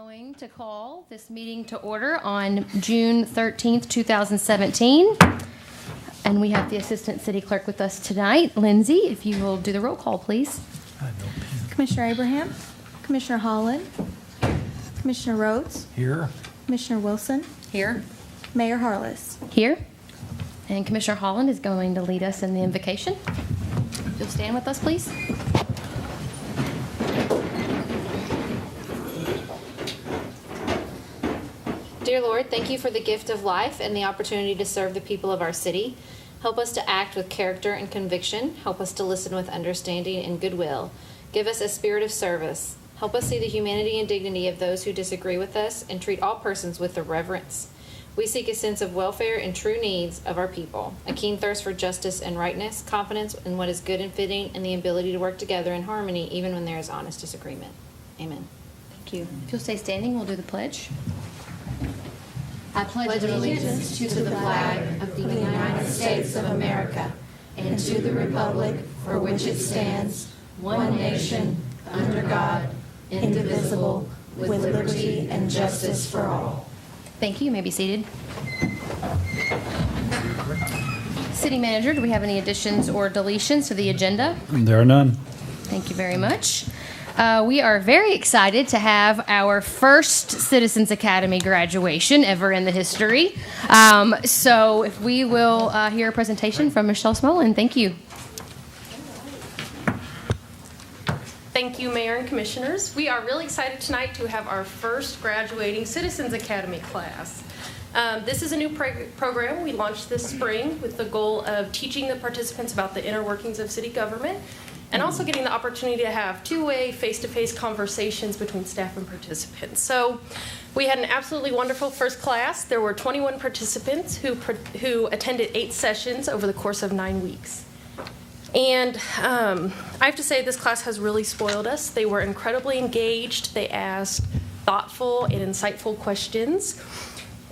going to call this meeting to order on June 13th, 2017. And we have the Assistant City Clerk with us tonight. Lindsay, if you will do the roll call, please. Commissioner Abraham, Commissioner Holland, Commissioner Rhodes. Here. Commissioner Wilson. Here. Mayor Harless. Here. And Commissioner Holland is going to lead us in the invocation. You'll stand with us, please. Dear Lord, thank you for the gift of life and the opportunity to serve the people of our city. Help us to act with character and conviction. Help us to listen with understanding and goodwill. Give us a spirit of service. Help us see the humanity and dignity of those who disagree with us and treat all persons with reverence. We seek a sense of welfare and true needs of our people, a keen thirst for justice and rightness, confidence in what is good and fitting, and the ability to work together in harmony even when there is honest disagreement. Amen. Thank you. If you'll stay standing, we'll do the pledge. I pledge allegiance to the flag of the United States of America and to the republic for which it stands, one nation, under God, indivisible, with liberty and justice for all. Thank you. You may be seated. City Manager, do we have any additions or deletions to the agenda? There are none. Thank you very much. We are very excited to have our first Citizens Academy graduation ever in the history. So if we will hear a presentation from Michelle Smolin. Thank you. Thank you, Mayor and Commissioners. We are really excited tonight to have our first graduating Citizens Academy class. This is a new program we launched this spring with the goal of teaching the participants about the inner workings of city government and also getting the opportunity to have two-way, face-to-face conversations between staff and participants. So we had an absolutely wonderful first class. There were 21 participants who attended 8 sessions over the course of 9 weeks. And I have to say this class has really spoiled us. They were incredibly engaged. They asked thoughtful and insightful questions.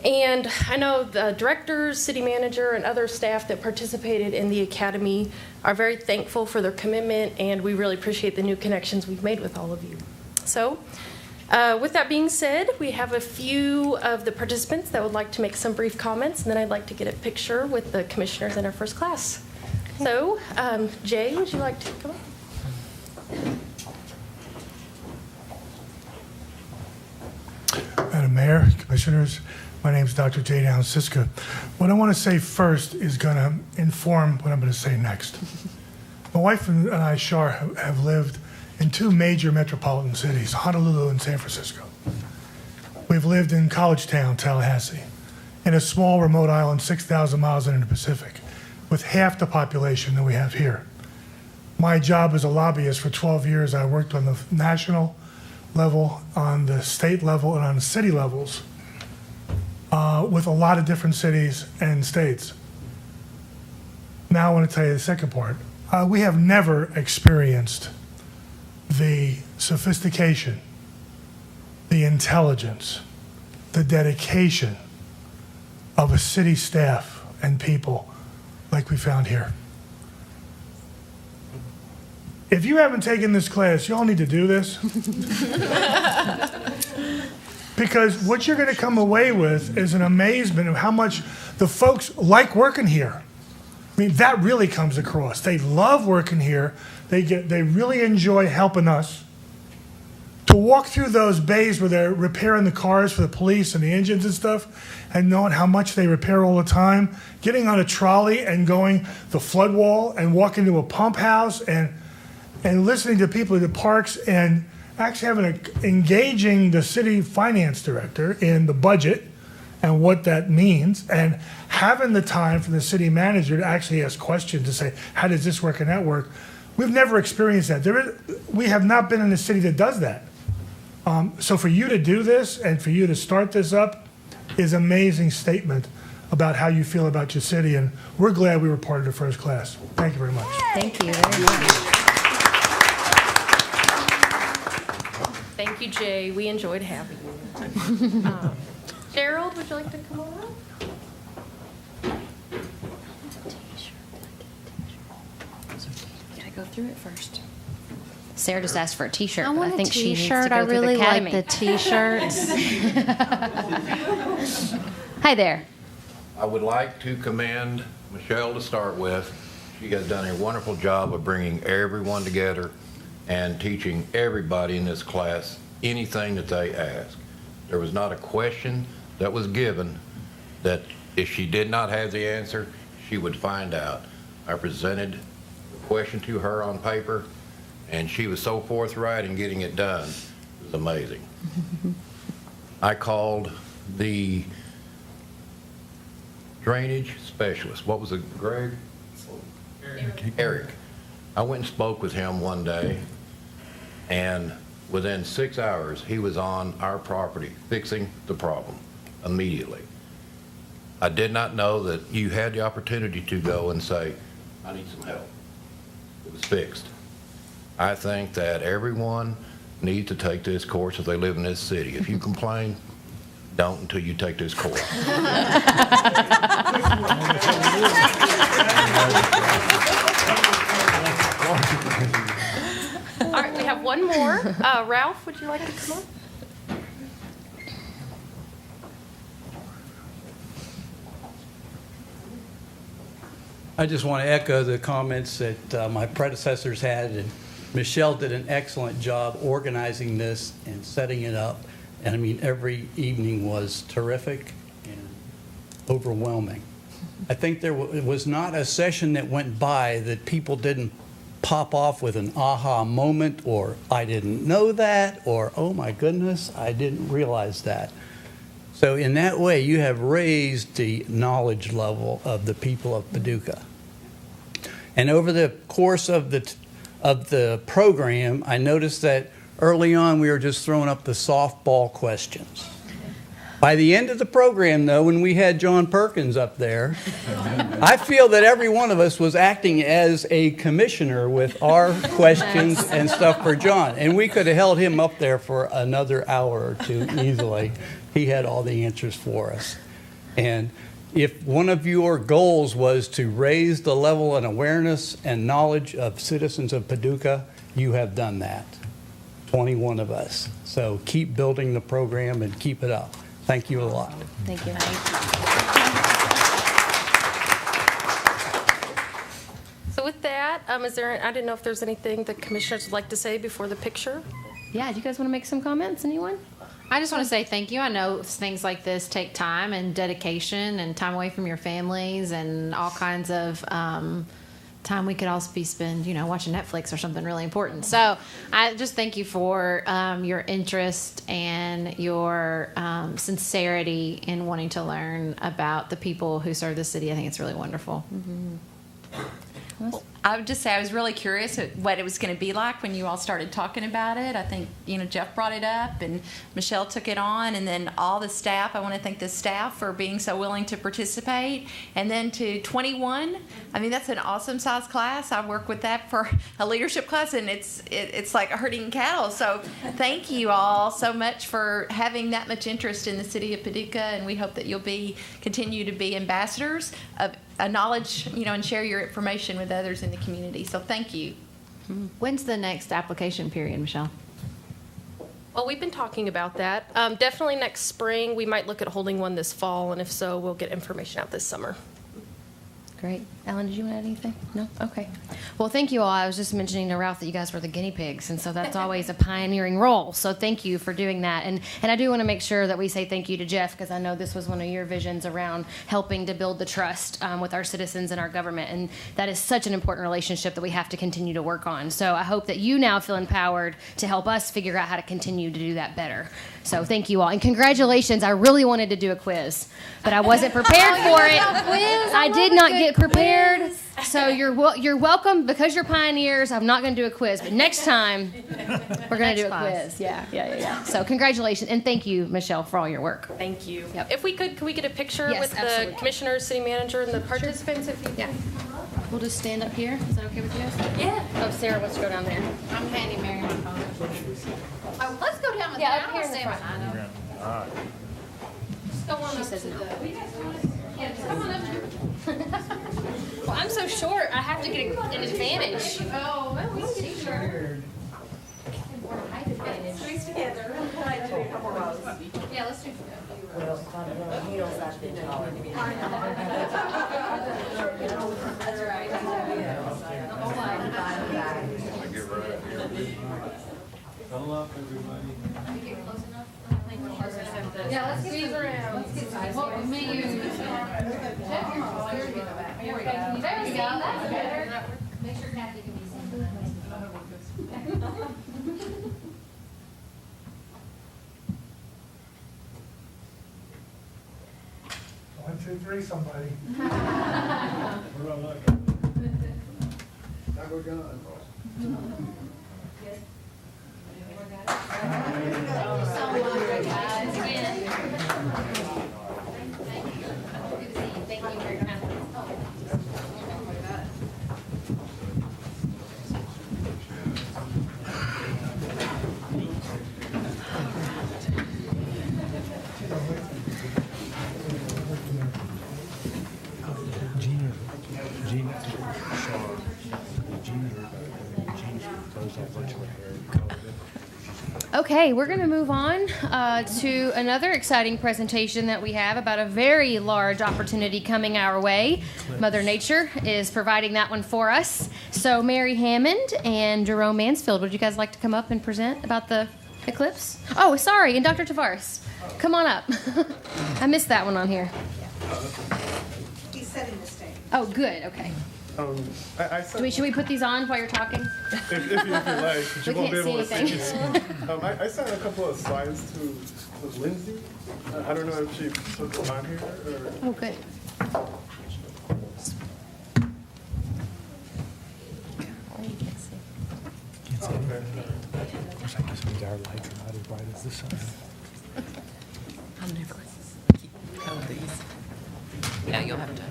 And I know the directors, city manager, and other staff that participated in the academy are very thankful for their commitment, and we really appreciate the new connections we've made with all of you. So with that being said, we have a few of the participants that would like to make some brief comments, and then I'd like to get a picture with the commissioners in our first class. So, Jay, would you like to come up? Madam Mayor, Commissioners, my name is Dr. J. Down Siska. What I want to say first is going to inform what I'm going to say next. My wife and I, Shar, have lived in 2 major metropolitan cities, Honolulu and San Francisco. We've lived in College Town, Tallahassee, in a small remote island 6,000 miles into the Pacific, with half the population that we have here. My job as a lobbyist for 12 years, I worked on the national level, on the state level, and on the city levels with a lot of different cities and states. Now I want to tell you the second part. We have never experienced the sophistication, the intelligence, the dedication of a city staff and people like we found here. If you haven't taken this class, you all need to do this. Because what you're going to come away with is an amazement of how much the folks like working here. I mean, that really comes across. They love working here. They really enjoy helping us. To walk through those bays where they're repairing the cars for the police and the engines and stuff, and knowing how much they repair all the time, getting on a trolley and going the flood wall and walking to a pump house and listening to people at the parks and actually engaging the city finance director in the budget and what that means, and having the time for the city manager to actually ask questions to say, how does this work and that work? We've never experienced that. We have not been in a city that does that. So for you to do this and for you to start this up is an amazing statement about how you feel about your city, and we're glad we were part of the first class. Thank you very much. Thank you very much. Thank you, Jay. We enjoyed having you. Gerald, would you like to come on up? Gotta go through it first. Sarah just asked for a T-shirt. I but want a think she needs to T-shirt. go I through the really like academy. the T-shirts. Hi there. I would like to commend Michelle to start with. She has done a wonderful job of bringing everyone together and teaching everybody in this class anything that they ask. There was not a question that was given that if she did not have the answer, she would find out. I presented the question to her on paper, and she was so forthright in getting it done. It was amazing. I called the drainage specialist. What was it, Greg? Eric. I went and spoke with him one day, and within 6 hours, he was on our property fixing the problem immediately. I did not know that you had the opportunity to go and say, I need some help. It was fixed. I think that everyone needs to take this course if they live in this city. If you complain, don't until you take this course. All right, we have one more. Ralph, would you like to come up? I just want to echo the comments that my predecessors had, and Michelle did an excellent job organizing this and setting it up. And I mean, every evening was terrific and overwhelming. I think there was not a session that went by that people didn't pop off with an aha moment, or I didn't know that, or oh my goodness, I didn't realize that. So in that way, you have raised the knowledge level of the people of Paducah. And over the course of the program, I noticed that early on we were just throwing up the softball questions. By the end of the program, though, when we had John Perkins up there, I feel that every one of us was acting as a commissioner with our questions and stuff for John. And we could have held him up there for another hour or two easily. He had all the answers for us. And if one of your goals was to raise the level and awareness and knowledge of citizens of Paducah, you have done that. 21 of us. So keep building the program and keep it up. Thank you a lot. Thank you. So with that, I didn't know if there's anything the commissioners would like to say before the picture. Yeah, do you guys want to make some comments? Anyone? I just want to say thank you. I know things like this take time and dedication and time away from your families and all kinds of time we could also be spend, watching Netflix or something really important. So I just thank you for your interest and your sincerity in wanting to learn about the people who serve the city. I think it's really wonderful. Well, I would just say I was really curious what it was going to be like when you all started talking about it. I think, Jeff brought it up and Michelle took it on, and then all the staff. I want to thank the staff for being so willing to participate. And then to 21, I mean, that's an awesome size class. I work with that for a leadership class, and it's like herding cattle. So thank you all so much for having that much interest in the city of Paducah, and we hope that you'll continue to be ambassadors of knowledge, and share your information with others in the community. So thank you. When's the next application period, Michelle? Well, we've been talking about that. Definitely next spring. We might look at holding one this fall, and if so, we'll get information out this summer. Great. Ellen, did you want to add anything? No? Okay. Well, thank you all. I was just mentioning to Ralph that you guys were the guinea pigs, and so that's always a pioneering role. So thank you for doing that. And I do want to make sure that we say thank you to Jeff, because I know this was one of your visions around helping to build the trust with our citizens and our government. And that is such an important relationship that we have to continue to work on. So I hope that you now feel empowered to help us figure out how to continue to do that better. So thank you all. And congratulations. I really wanted to do a quiz, but I wasn't prepared for it. I did not get prepared. So you're welcome. Because you're pioneers, I'm not going to do a quiz, but next time we're going to do a quiz. Yeah. So congratulations, and thank you, Michelle, for all your work. Thank you. Yep. If we could we get a picture Yes, with absolutely. the commissioners, city manager, and the participants? If you Yeah. We'll just stand up here. Is that okay with you guys? Yeah. Oh, Sarah wants to go down there. I'm handing Mary my phone. Oh, let's go down with Yeah, that. up here in the front. She says no. Well, I'm so short, I have to get an advantage. Oh, well, we see her. together. Like do a couple rows. Yeah, let's do That's right. Come up, everybody. Yeah, let's get these around. Let's get what we may use. Here we go. There we go. That's better. Make sure Kathy can be seen. 1, 2, 3, somebody. We're on luck. Now we're gone. Thank you very much. Okay, we're going to move on to another exciting presentation that we have about a very large opportunity coming our way. Mother Nature is providing that one for us. So Mary Hammond and Jerome Mansfield, would you guys like to come up and present about the eclipse? Oh, sorry, and Dr. Tavares, come on up. I missed that one on here. He's setting the stage. Oh, good, okay. I said, Should we put these on while you're talking? if you like, but you We won't be can't able to see see anything. it. I sent a couple of slides to Lindsay. I don't know if she put them on here or. Oh, good. I'm never keep count these. Yeah, you'll have to.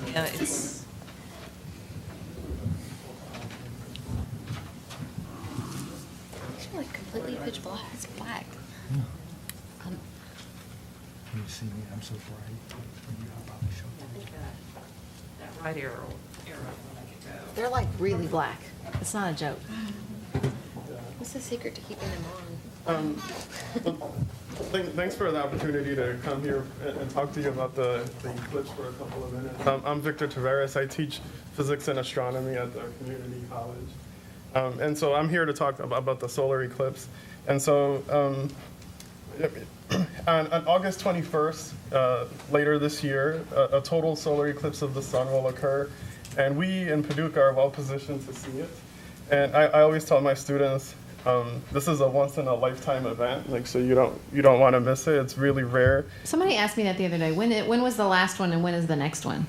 Yeah, it's. It's like completely pitch black. It's black. Can you see me? I'm so bright. I'll probably show you. That right arrow. They're like really black. It's not a joke. What's the secret to keeping them on? Thanks for the opportunity to come here and talk to you about the eclipse for a couple of minutes. I'm Victor Tavares. I teach physics and astronomy at the community college. And so I'm here to talk about the solar eclipse. And so on August 21st, later this year, a total solar eclipse of the sun will occur. And we in Paducah are well positioned to see it. And I always tell my students, this is a once in a lifetime event, like so you don't want to miss it. It's really rare. Somebody asked me that the other day. When was the last one and when is the next one?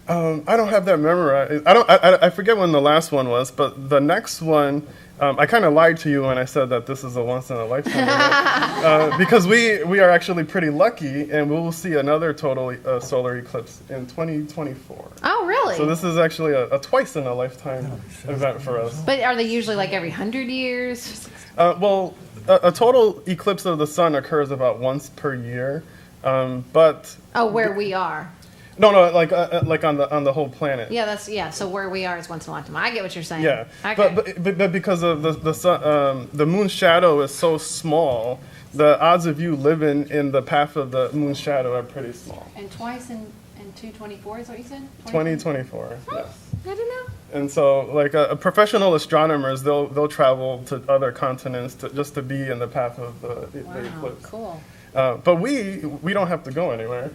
I don't have that memorized. I forget when the last one was, but the next one, I kind of lied to you when I said that this is a once in a lifetime event, because we are actually pretty lucky, and we will see another total solar eclipse in 2024. Oh, really? So this is actually a twice in a lifetime event for us. But are they usually like every 100 years? Well, a total eclipse of the sun occurs about once per year, but Oh, where we are. no, like on the whole planet. Yeah, so where we are is once in a lifetime. I get what you're saying. Yeah, Okay. but because of the sun, the moon's shadow is so small, the odds of you living in the path of the moon's shadow are pretty small. And twice in 224 is what you said? 2024, yes. I don't know. And so, like professional astronomers, they'll travel to other continents just to be in the path of the eclipse. Cool. But we don't have to go anywhere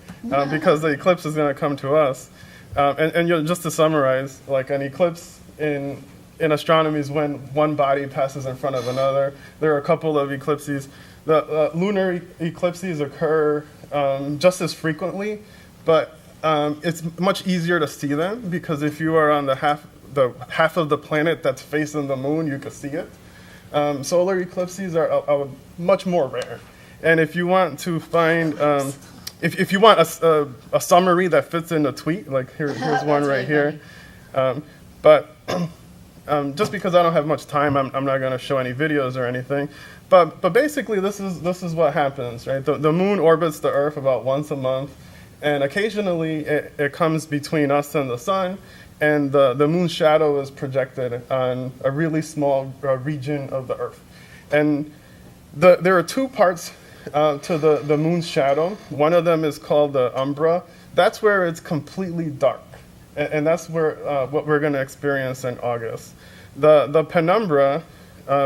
because the eclipse is going to come to us. And just to summarize, like an eclipse in astronomy is when one body passes in front of another. There are a couple of eclipses. The lunar eclipses occur just as frequently, but it's much easier to see them because if you are on the half of the planet that's facing the moon, you can see it. Solar eclipses are much more rare. And if you want to find, if you want a summary that fits in a tweet, like here's one right here. But just because I don't have much time, I'm not going to show any videos or anything. But basically, this is what happens, right? The moon orbits the Earth about once a month, and occasionally it comes between us and the sun, and the moon's shadow is projected on a really small region of the Earth. And there are two parts to the moon's shadow. One of them is called the umbra. That's where it's completely dark, and that's where what we're going to experience in August. The penumbra,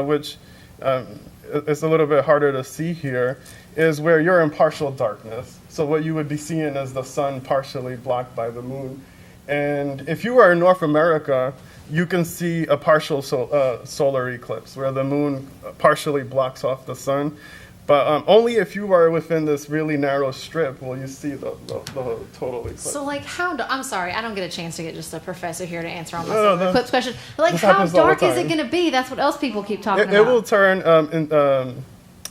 which is a little bit harder to see here, is where you're in partial darkness. So what you would be seeing is the sun partially blocked by the moon. And if you are in North America, you can see a partial solar eclipse where the moon partially blocks off the sun. But only if you are within this really narrow strip will you see the total eclipse. So, like, I'm sorry, I don't get a chance to get just a professor here to answer all my No, solar eclipse questions. But, like, this how happens all the dark is it time. going to be? That's what else people keep talking It about. will turn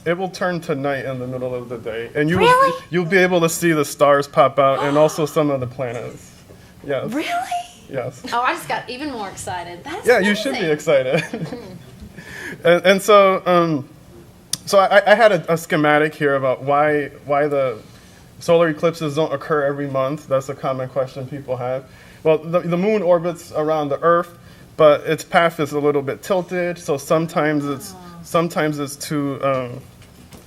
it will turn to night in the middle of the day, and you'll be able to see the stars pop out and also some of the planets. Yes. Really? Yes. Oh, I just got even more excited. That's Yeah, amazing. you should be excited. and so I had a schematic here about why the solar eclipses don't occur every month. That's a common question people have. Well, the moon orbits around the Earth, but its path is a little bit tilted. So sometimes it's too.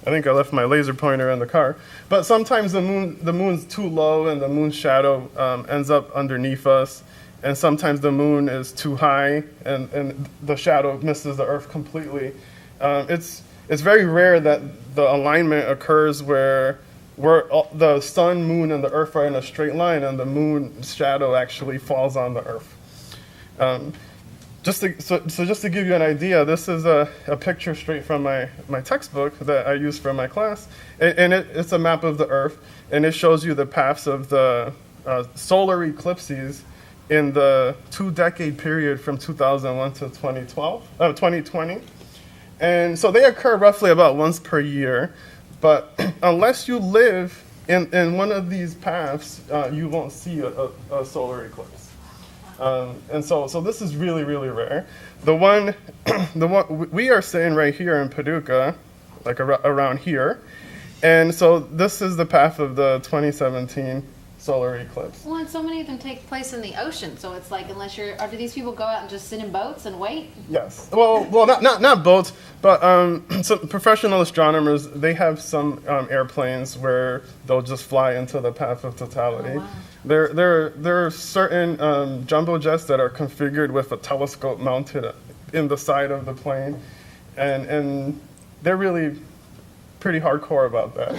I think I left my laser pointer in the car. But sometimes the moon's too low and the moon's shadow ends up underneath us. And sometimes the moon is too high and the shadow misses the Earth completely. It's very rare that the alignment occurs where the sun, moon, and the Earth are in a straight line and the moon's shadow actually falls on the Earth. Just to give you an idea, this is a picture straight from my textbook that I use for my class, and it's a map of the Earth, and it shows you the paths of the solar eclipses in the 2-decade period from 2001 to 2020. And so they occur roughly about once per year, but unless you live in one of these paths, you won't see a solar eclipse. And so this is really, really rare. The one we are saying right here in Paducah, like around here, and so this is the path of the 2017 solar eclipse. Well, and so many of them take place in the ocean, so it's like, unless do these people go out and just sit in boats and wait? Yes. Well, not boats, but some professional astronomers, they have some airplanes where they'll just fly into the path of totality. Oh, wow. There are certain jumbo jets that are configured with a telescope mounted in the side of the plane, and they're really pretty hardcore about that.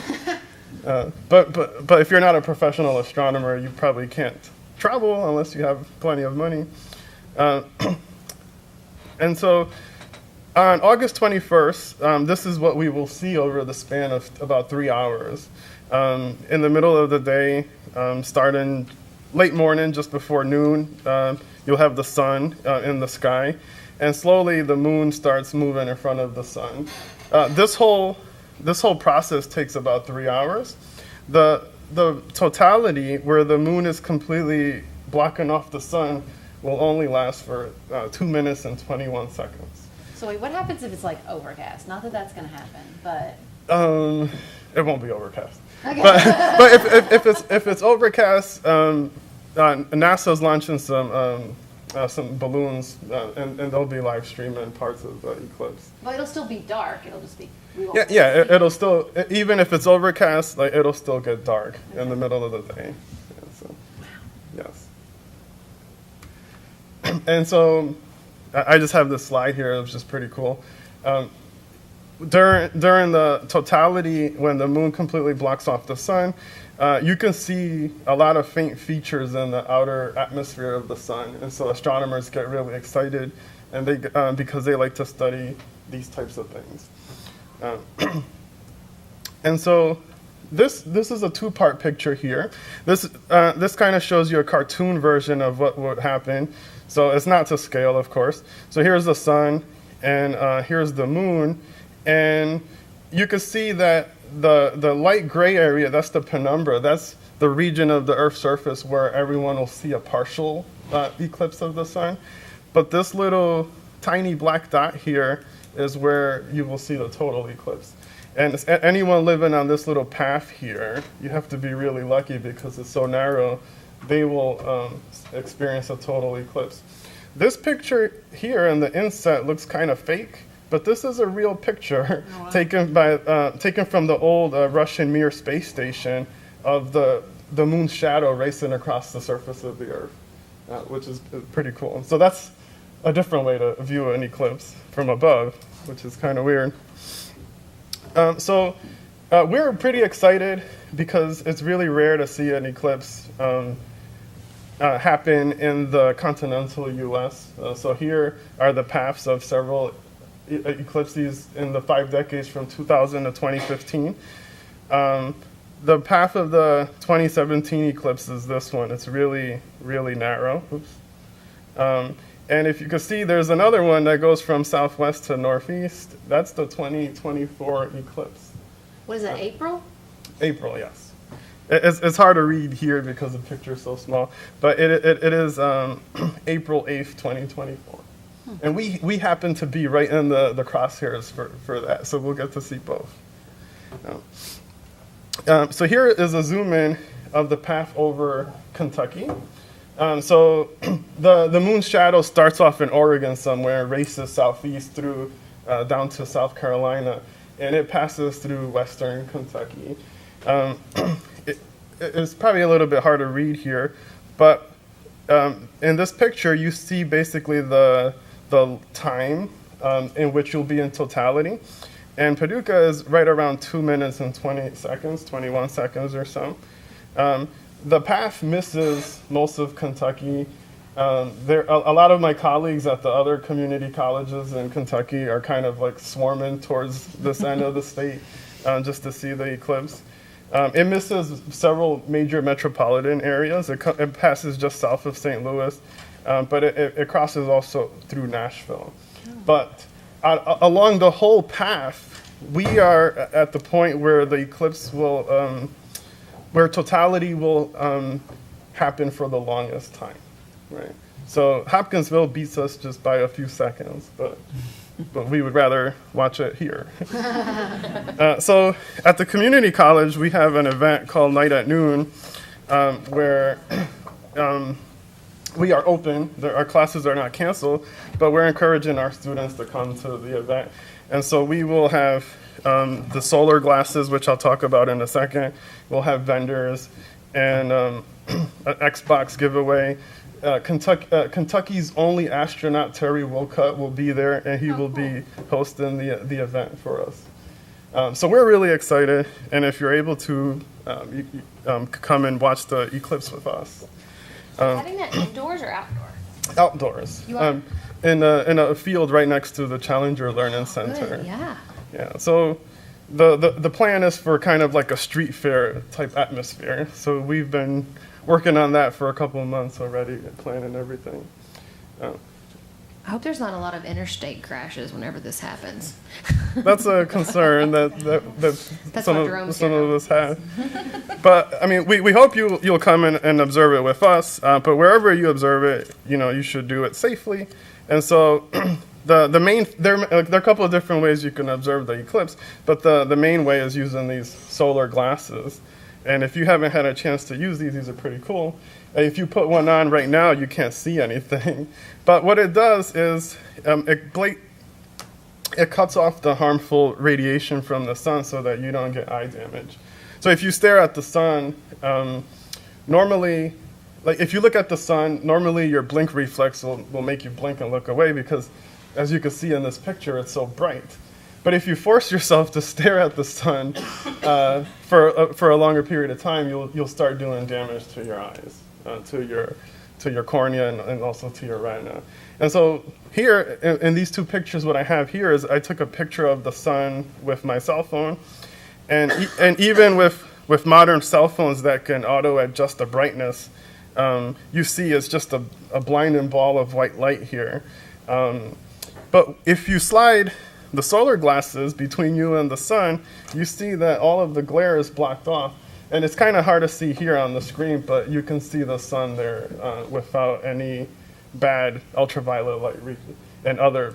But if you're not a professional astronomer, you probably can't travel unless you have plenty of money. And so on August 21st, this is what we will see over the span of about 3 hours. In the middle of the day, starting late morning, just before noon, you'll have the sun in the sky, and slowly the moon starts moving in front of the sun. This whole process takes about 3 hours. The totality, where the moon is completely blocking off the sun, will only last for 2 minutes and 21 seconds. So wait, what happens if it's like overcast? Not that that's going to happen, but it won't be overcast. Okay. But if it's overcast, NASA's launching some balloons, and they'll be live streaming parts of the eclipse. Well, it'll still be dark. It'll just be. It'll still, even if it's overcast, like it'll still get dark in the middle of the day. And so, yes. And so, I just have this slide here, which is pretty cool. During the totality, when the moon completely blocks off the sun, you can see a lot of faint features in the outer atmosphere of the sun, and so astronomers get really excited, and because they like to study these types of things. And so this is a 2-part picture here. This kind of shows you a cartoon version of what would happen. So it's not to scale, of course. So here's the sun, and here's the moon, and you can see that the light gray area, that's the penumbra. That's the region of the Earth's surface where everyone will see a partial eclipse of the sun. But this little tiny black dot here is where you will see the total eclipse. And anyone living on this little path here, you have to be really lucky because it's so narrow they will experience a total eclipse. This picture here in the inset looks kind of fake, but this is a real picture taken from the old Russian Mir space station of the moon's shadow racing across the surface of the Earth, which is pretty cool. So that's a different way to view an eclipse from above, which is kind of weird. We're pretty excited because it's really rare to see an eclipse happen in the continental U.S. So here are the paths of several eclipses in the 5 decades from 2000 to 2015. The path of the 2017 eclipse is this one. It's really, really narrow. Oops. And if you can see, there's another one that goes from southwest to northeast. That's the 2024 eclipse. What is it, April? April, yes. It's hard to read here because the picture is so small, but it is April 8th, 2024. And we happen to be right in the crosshairs for that, so we'll get to see both. So here is a zoom in of the path over Kentucky. So the moon's shadow starts off in Oregon somewhere, races southeast through down to South Carolina, and it passes through western Kentucky. It's probably a little bit hard to read here, but in this picture you see basically the time in which you'll be in totality. And Paducah is right around 2 minutes and 20 seconds, 21 seconds or so. The path misses most of Kentucky. A lot of my colleagues at the other community colleges in Kentucky are kind of like swarming towards this end of the state just to see the eclipse. It misses several major metropolitan areas. It passes just south of St. Louis, but it crosses also through Nashville. But along the whole path, we are at the point where the eclipse will, where totality will happen for the longest time, right? So Hopkinsville beats us just by a few seconds, but we would rather watch it here. So at the community college, we have an event called Night at Noon, where we are open. Our classes are not canceled, but we're encouraging our students to come to the event. And so we will have the solar glasses, which I'll talk about in a second. We'll have vendors and an Xbox giveaway. Kentucky's only astronaut, Terry Wolcott, will be there, and he will be hosting the event for us. So we're really excited, and if you're able to, come and watch the eclipse with us. Having that indoors or outdoor? Outdoors. You are? In a field right next to the Challenger Learning Center. Good, yeah. Yeah, so the plan is for kind of like a street fair type atmosphere. So we've been working on that for a couple of months already, planning everything. I hope there's not a lot of interstate crashes whenever this happens. That's a concern that some of us have. But I mean, we hope you'll come and observe it with us. But wherever you observe it, you should do it safely. And so there are a couple of different ways you can observe the eclipse. But the main way is using these solar glasses. And if you haven't had a chance to use these are pretty cool. If you put one on right now, you can't see anything. But what it does is it cuts off the harmful radiation from the sun so that you don't get eye damage. So if you stare at the sun, normally, like if you look at the sun, normally your blink reflex will make you blink and look away because, as you can see in this picture, it's so bright. But if you force yourself to stare at the sun for a longer period of time, you'll start doing damage to your eyes, to your cornea, and also to your retina. And so here in these two pictures, what I have here is I took a picture of the sun with my cell phone, and even with modern cell phones that can auto adjust the brightness, you see it's just a blinding ball of white light here. But if you slide the solar glasses between you and the sun, you see that all of the glare is blocked off. And it's kind of hard to see here on the screen, but you can see the sun there without any bad ultraviolet light and other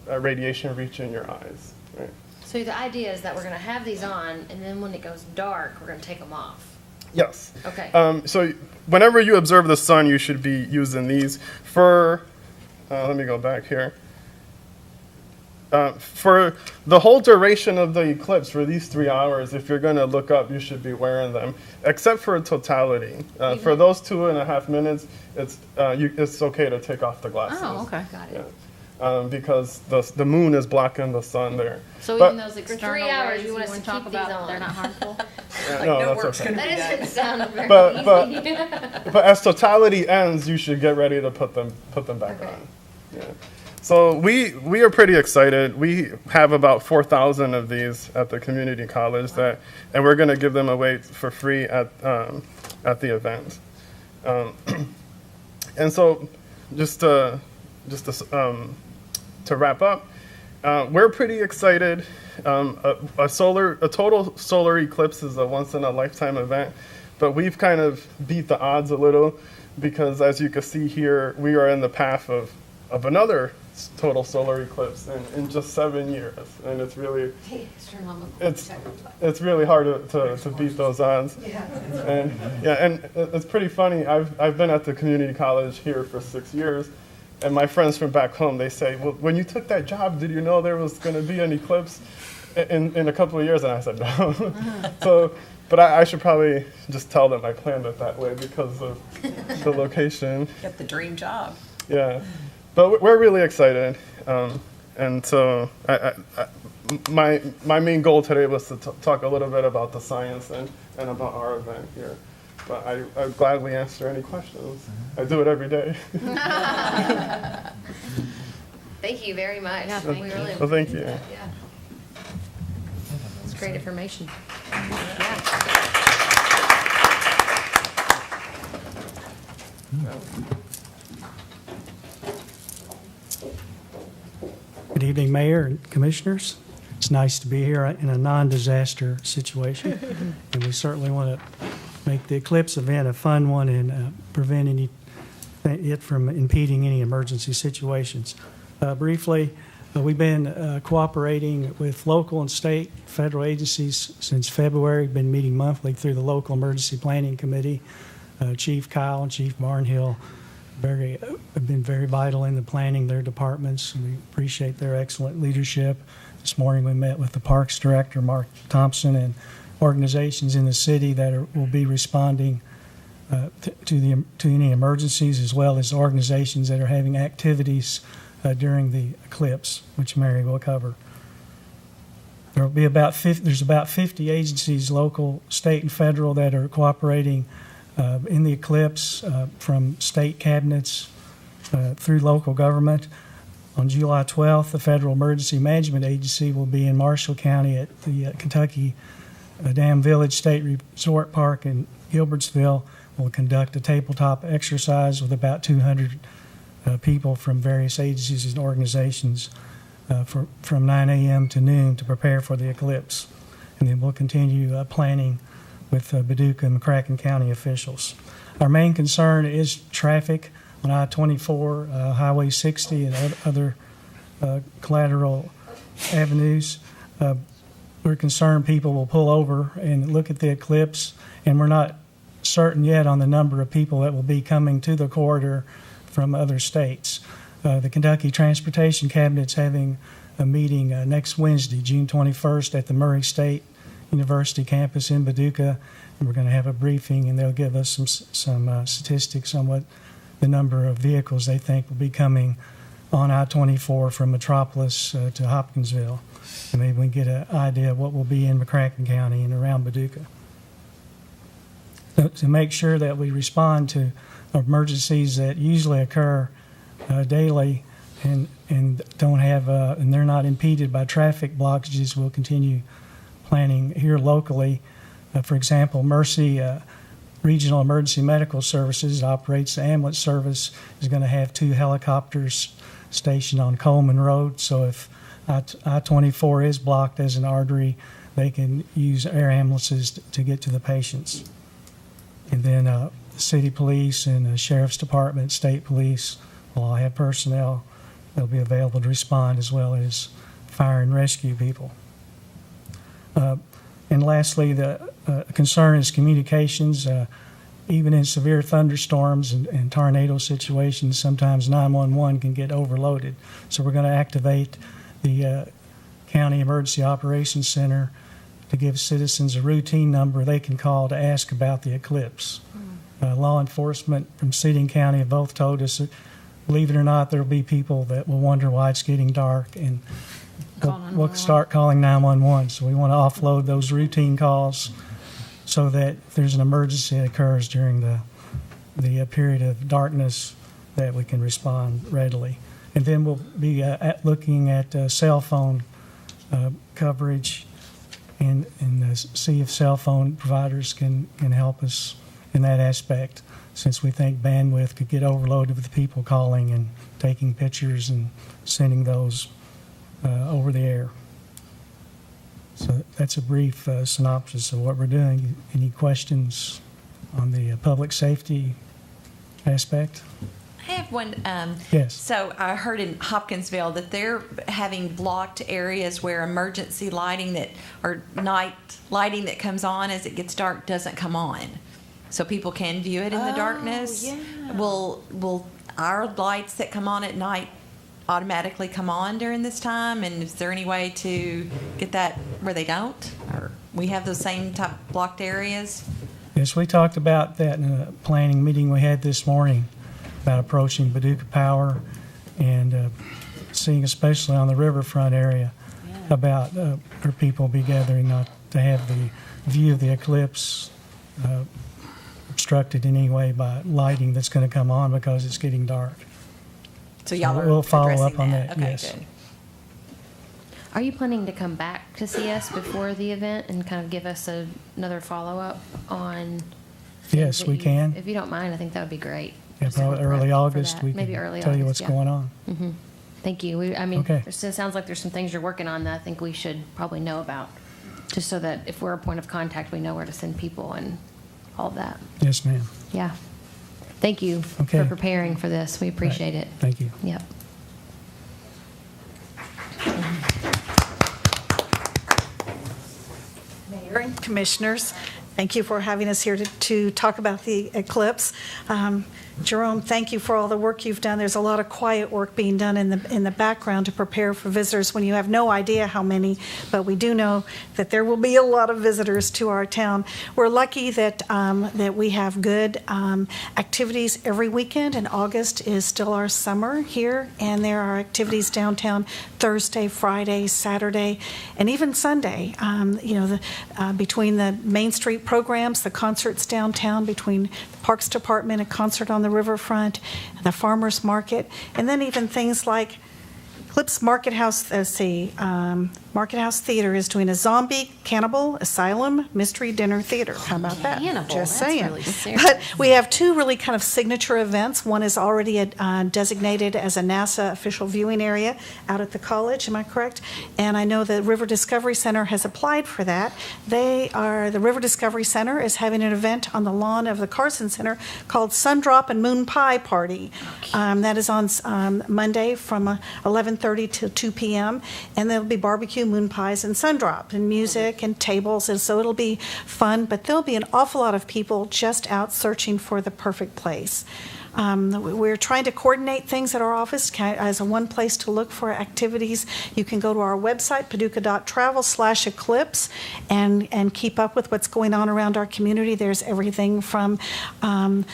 radiation reaching your eyes. Right? So the idea is that we're going to have these on, and then when it goes dark, we're going to take them off. Yes. Okay. So whenever you observe the sun, you should be using these. Let me go back here. For the whole duration of the eclipse, for these 3 hours, if you're going to look up, you should be wearing them, except for totality. For those 2.5 minutes, it's okay to take off the glasses. Oh, okay. Got it. Yeah. Because the moon is blocking the sun there. So But- even those For external 3 hours, rays you want us want to to talk keep these about, on. they're not harmful? No, that's okay. That doesn't sound very But- easy. But as totality ends, you should get ready to put them back Okay. on. Yeah. So we are pretty excited. We have about 4,000 of these at the community college and we're going to give them away for free at the event. And so just to wrap up, we're pretty excited. A total solar eclipse is a once in a lifetime event, but we've kind of beat the odds a little because, as you can see here, we are in the path of another total solar eclipse in just 7 years, and it's really it's really hard to beat those odds. And it's pretty funny. I've been at the community college here for 6 years, and my friends from back home, they say, well, when you took that job, did you know there was going to be an eclipse in a couple of years? And I said no. But I should probably just tell them I planned it that way because of the location. Get the dream job. Yeah, but we're really excited, and so my main goal today was to talk a little bit about the science and about our event here. But I gladly answer any questions. I do it every day. Thank you very much. Yeah, thank you. Well, thank you. Yeah. It's great information. Yeah. Good evening, Mayor and Commissioners. It's nice to be here in a non-disaster situation, and we certainly want to make the eclipse event a fun one and prevent it from impeding any emergency situations. Briefly, we've been cooperating with local and state federal agencies since February. We've been meeting monthly through the local emergency planning committee. Chief Kyle and Chief Barnhill have been very vital in the planning, their departments, and we appreciate their excellent leadership. This morning we met with the Parks Director, Mark Thompson, and organizations in the city that will be responding to any emergencies, as well as organizations that are having activities during the eclipse, which Mary will cover. There will be there's about 50 agencies, local, state, and federal, that are cooperating in the eclipse, from state cabinets through local government. On July 12th, the Federal Emergency Management Agency will be in Marshall County at the Kentucky Dam Village State Resort Park in Gilbertsville. Will conduct a tabletop exercise with about 200 people from various agencies and organizations from 9 a.m. to noon to prepare for the eclipse. And then we'll continue planning with Paducah and McCracken County officials. Our main concern is traffic on I-24, Highway 60, and other collateral avenues. We're concerned people will pull over and look at the eclipse, and we're not certain yet on the number of people that will be coming to the corridor from other states. The Kentucky Transportation Cabinet's having a meeting next Wednesday, June 21st, at the Murray State University campus in Paducah, and we're going to have a briefing, and they'll give us some statistics on what the number of vehicles they think will be coming on I-24 from Metropolis to Hopkinsville, and maybe we can get an idea of what will be in McCracken County and around Paducah. So, to make sure that we respond to emergencies that usually occur daily and don't have and they're not impeded by traffic blockages, we'll continue planning here locally. For example, Mercy Regional Emergency Medical Services operates the ambulance service, is going to have 2 helicopters stationed on Coleman Road. So if I-24 is blocked as an artery, they can use air ambulances to get to the patients. And then the city police and the sheriff's department, state police will all have personnel that'll be available to respond, as well as fire and rescue people. And lastly, the concern is communications. Even in severe thunderstorms and tornado situations, sometimes 911 can get overloaded. So we're going to activate the County Emergency Operations Center to give citizens a routine number they can call to ask about the eclipse. Law enforcement from City and County have both told us that, believe it or not, there will be people that will wonder why it's getting dark, and we'll start calling 911. So we want to offload those routine calls so that if there's an emergency that occurs during the period of darkness, that we can respond readily. And then we'll be looking at cell phone coverage and see if cell phone providers can help us in that aspect, since we think bandwidth could get overloaded with people calling and taking pictures and sending those over the air. So that's a brief synopsis of what we're doing. Any questions on the public safety aspect? I have one. Yes. So I heard in Hopkinsville that they're having blocked areas where emergency lighting or night lighting that comes on as it gets dark doesn't come on. So people can view it in the darkness. Yeah. Will our lights that come on at night automatically come on during this time? And is there any way to get that where they don't? Or we have those same type blocked areas? Yes, we talked about that in a planning meeting we had this morning about approaching Paducah Power and seeing, especially on the riverfront area, about where people be gathering, not to have the view of the eclipse obstructed in any way by lighting that's going to come on because it's getting dark. So y'all are we'll follow addressing up on that. Okay, Yes. good. Are you planning to come back to see us before the event and kind of give us another follow-up on? Yes, that we can. If you don't mind, I think that would be great. Yeah, Just so probably we're early prepped for August that. we Maybe can early tell you August, what's going on. Mm-hmm. Thank you. It Okay. sounds like there's some things you're working on that I think we should probably know about, just so that if we're a point of contact, we know where to send people and all of that. Yes, ma'am. Yeah. Thank you Okay. for preparing for this. We appreciate it. Thank you. Yep. Mayor and Commissioners, thank you for having us here to talk about the eclipse. Jerome, thank you for all the work you've done. There's a lot of quiet work being done in the background to prepare for visitors when you have no idea how many, but we do know that there will be a lot of visitors to our town. We're lucky that we have good activities every weekend, and August is still our summer here, and there are activities downtown Thursday, Friday, Saturday, and even Sunday. Between the Main Street programs, the concerts downtown, between the Parks Department, a concert on the riverfront, the farmers market, and then even things like Eclipse Market House. Market House Theater is doing a zombie cannibal asylum mystery dinner theater. How about that? Cannibal, Just that's saying. really serious. But we have two really kind of signature events. One is already designated as a NASA official viewing area out at the college. Am I correct? And I know the River Discovery Center has applied for that. The River Discovery Center is having an event on the lawn of the Carson Center called Sundrop and Moon Pie Party. That is on Monday from 11:30 to 2 p.m. And there'll be barbecue, moon pies, and sundrop, and music and tables, and so it'll be fun. But there'll be an awful lot of people just out searching for the perfect place. We're trying to coordinate things at our office as a one place to look for activities. You can go to our website, paducah.travel/eclipse, and keep up with what's going on around our community. There's everything from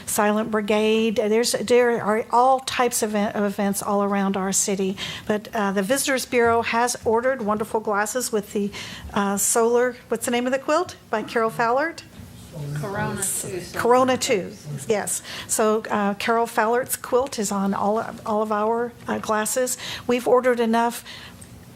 Silent Brigade. There are all types of events all around our city. But the Visitors Bureau has ordered wonderful glasses with the solar, what's the name of the quilt? By Carol Fallert? Corona 2, yes. So Carol Fallert's quilt is on all of our glasses. We've ordered enough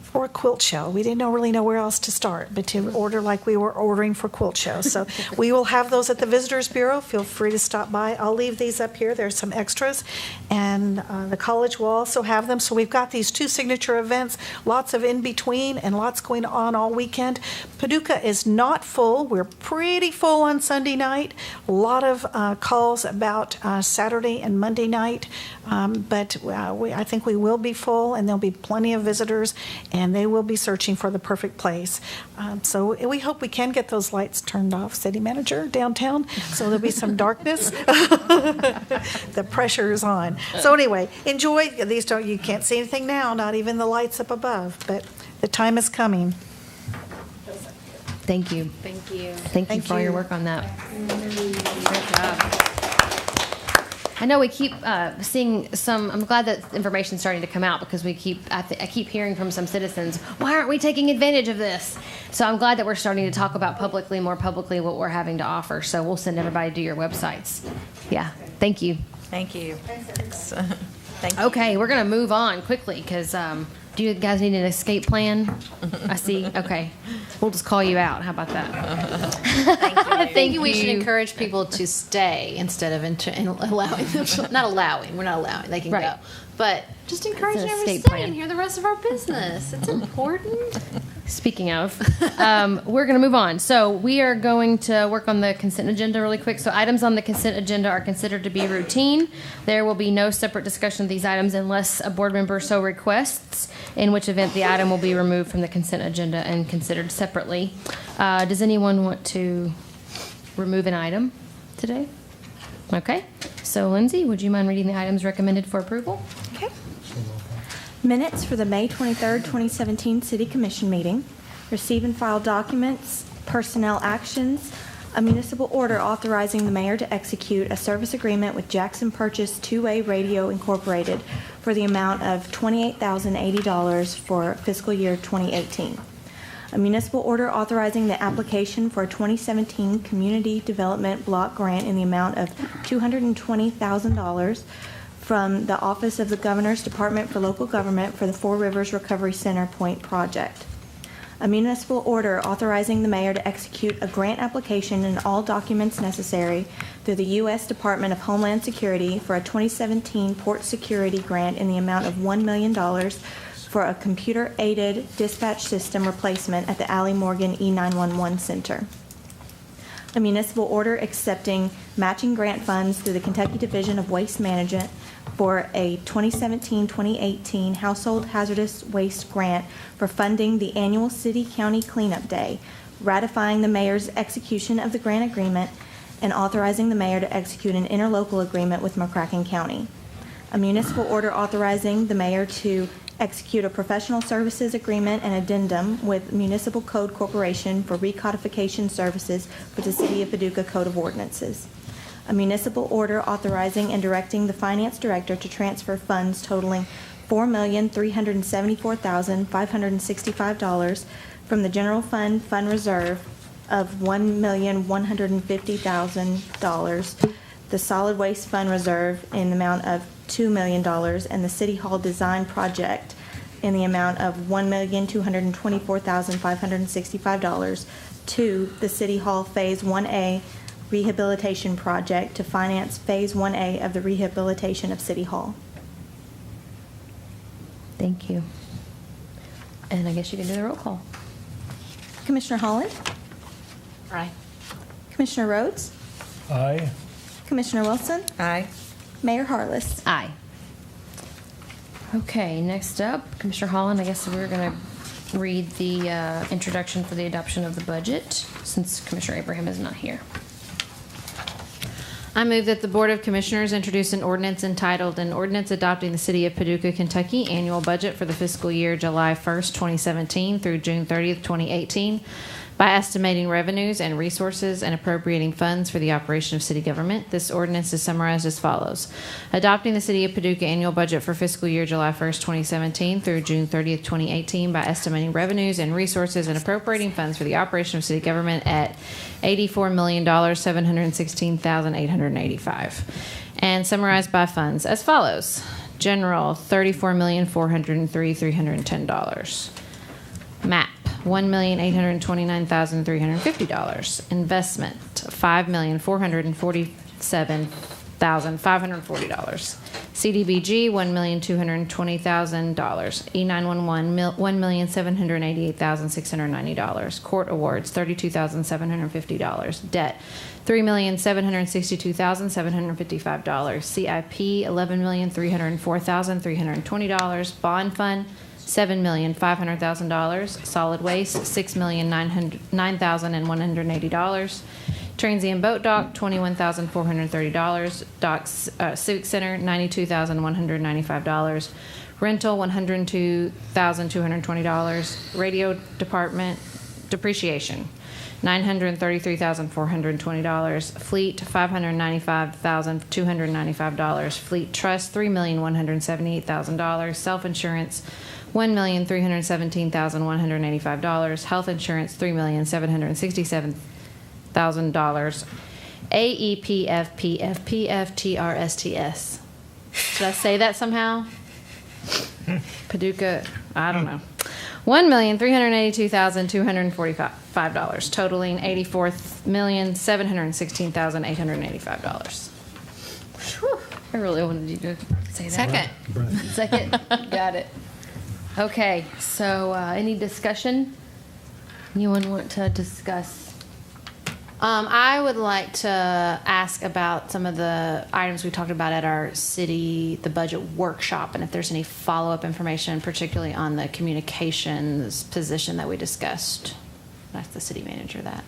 for a quilt show. We didn't really know where else to start, but to order like we were ordering for quilt shows. So we will have those at the Visitors Bureau. Feel free to stop by. I'll leave these up here. There's some extras, and the college will also have them. So we've got these two signature events, lots of in-between, and lots going on all weekend. Paducah is not full. We're pretty full on Sunday night. A lot of calls about Saturday and Monday night, but I think we will be full, and there'll be plenty of visitors. And and they will be searching for the perfect place. So we hope we can get those lights turned off, City Manager, downtown, so there'll be some darkness. The pressure is on. So anyway, enjoy these. You can't see anything now, not even the lights up above, but the time is coming. Thank you. Thank you. Thank you for all your work on that. Great job. I know we keep seeing some. I'm glad that information's starting to come out because I keep hearing from some citizens, why aren't we taking advantage of this? So I'm glad that we're starting to talk about more publicly what we're having to offer. So we'll send everybody to your websites. Yeah. Thank you. Thank you. Thank you. Okay, we're gonna move on quickly because do you guys need an escape plan? I see. Okay, we'll just call you out. How about that? I think we should encourage people to stay instead of allowing them. Not allowing. We're not allowing. They can go. But just encouraging It's an everyone to escape stay and hear the rest of our business. It's important. Speaking of, we're going to move on. So we are going to work on the consent agenda really quick. So items on the consent agenda are considered to be routine. There will be no separate discussion of these items unless a board member so requests, in which event the item will be removed from the consent agenda and considered separately. Does anyone want to remove an item today? Okay. So Lindsay, would you mind reading the items recommended for approval? Okay. Minutes for the May 23rd, 2017 City Commission meeting. Receive and file documents, personnel actions, a municipal order authorizing the mayor to execute a service agreement with Jackson Purchase Two-Way Radio Incorporated for the amount of $28,080 for fiscal year 2018. A municipal order authorizing the application for a 2017 Community Development Block Grant in the amount of $220,000 from the Office of the Governor's Department for Local Government for the Four Rivers Recovery Center Point project. A municipal order authorizing the mayor to execute a grant application and all documents necessary through the U.S. Department of Homeland Security for a 2017 Port Security Grant in the amount of $1 million for a computer-aided dispatch system replacement at the Allie Morgan E911 Center. A municipal order accepting matching grant funds through the Kentucky Division of Waste Management for a 2017-2018 Household Hazardous Waste Grant for funding the annual City-County Cleanup Day, ratifying the mayor's execution of the grant agreement, and authorizing the mayor to execute an interlocal agreement with McCracken County. A municipal order authorizing the mayor to execute a professional services agreement and addendum with Municipal Code Corporation for recodification services for the City of Paducah Code of Ordinances. A municipal order authorizing and directing the finance director to transfer funds totaling $4,374,565 from the general fund reserve of $1,150,000, the solid waste fund reserve in the amount of $2 million, and the City Hall design project in the amount of $1,224,565 to the City Hall Phase 1A rehabilitation project to finance Phase 1A of the rehabilitation of City Hall. Thank you. And I guess you can do the roll call. Commissioner Holland? Aye. Commissioner Rhodes? Aye. Commissioner Wilson? Aye. Mayor Harless? Aye. Okay, next up, Commissioner Holland, I guess we're going to read the introduction for the adoption of the budget since Commissioner Abraham is not here. I move that the Board of Commissioners introduce an ordinance entitled, "An Ordinance Adopting the City of Paducah, Kentucky Annual Budget for the Fiscal Year July 1st, 2017 through June 30th, 2018, by estimating revenues and resources and appropriating funds for the operation of city government." This ordinance is summarized as follows. Adopting the City of Paducah Annual Budget for fiscal year July 1st, 2017 through June 30th, 2018 by estimating revenues and resources and appropriating funds for the operation of city government at $84,716,885. And summarized by funds as follows. General, $34,403,310. MAP, $1,829,350. Investment, $5,447,540. CDBG, $1,220,000. E911, $1,788,690. Court awards, $32,750. Debt, $3,762,755. CIP, $11,304,320. Bond fund, $7,500,000. Solid waste, $6,909,180. Transient boat dock, $21,430. Docks Civic Center, $92,195. Rental, $102,220. Radio department depreciation, $933,420. Fleet, $595,295. Fleet trust, $3,178,000. Self-insurance, $1,317,185. Health insurance, $3,767,000. AEPFPFPFTRSTS. Should I say that somehow? Paducah, I don't know. $1,382,245, totaling $84,716,885. I really wanted you to say that. Second. Got it. Okay, so any discussion? Anyone want to discuss? I would like to ask about some of the items we talked about at our the budget workshop, and if there's any follow-up information, particularly on the communications position that we discussed. Ask the city manager that.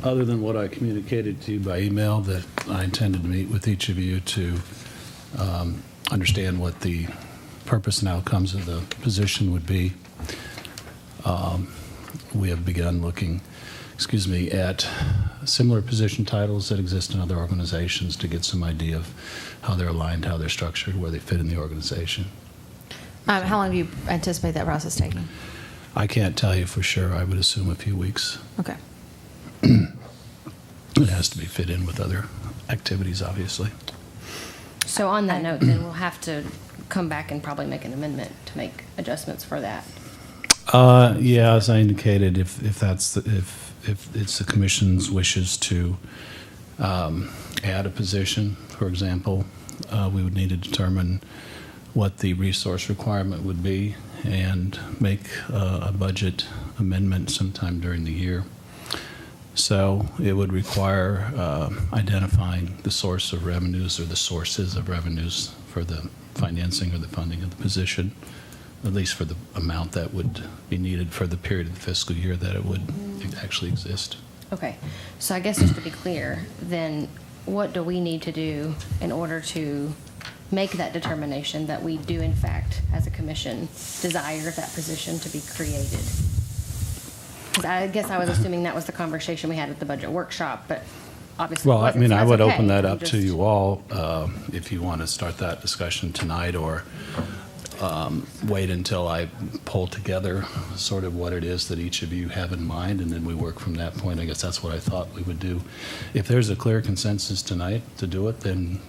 Other than what I communicated to you by email, that I intended to meet with each of you to understand what the purpose and outcomes of the position would be. We have begun looking at similar position titles that exist in other organizations to get some idea of how they're aligned, how they're structured, where they fit in the organization. How long do you anticipate that process taking? I can't tell you for sure. I would assume a few weeks. Okay. It has to be fit in with other activities, obviously. So on that note, then we'll have to come back and probably make an amendment to make adjustments for that. Yeah, as I indicated, if it's the commission's wishes to add a position, for example, we would need to determine what the resource requirement would be and make a budget amendment sometime during the year. So it would require identifying the source of revenues or the sources of revenues for the financing or the funding of the position, at least for the amount that would be needed for the period of the fiscal year that it would actually exist. Okay. So I guess just to be clear, then what do we need to do in order to make that determination that we do, in fact, as a commission, desire that position to be created? Because I guess I was assuming that was the conversation we had at the budget workshop, but obviously well, I mean, so I would okay. open that up to you all if you want to start that discussion tonight, or wait until I pull together sort of what it is that each of you have in mind, and then we work from that point. I guess that's what I thought we would do. If there's a clear consensus tonight to do it, then,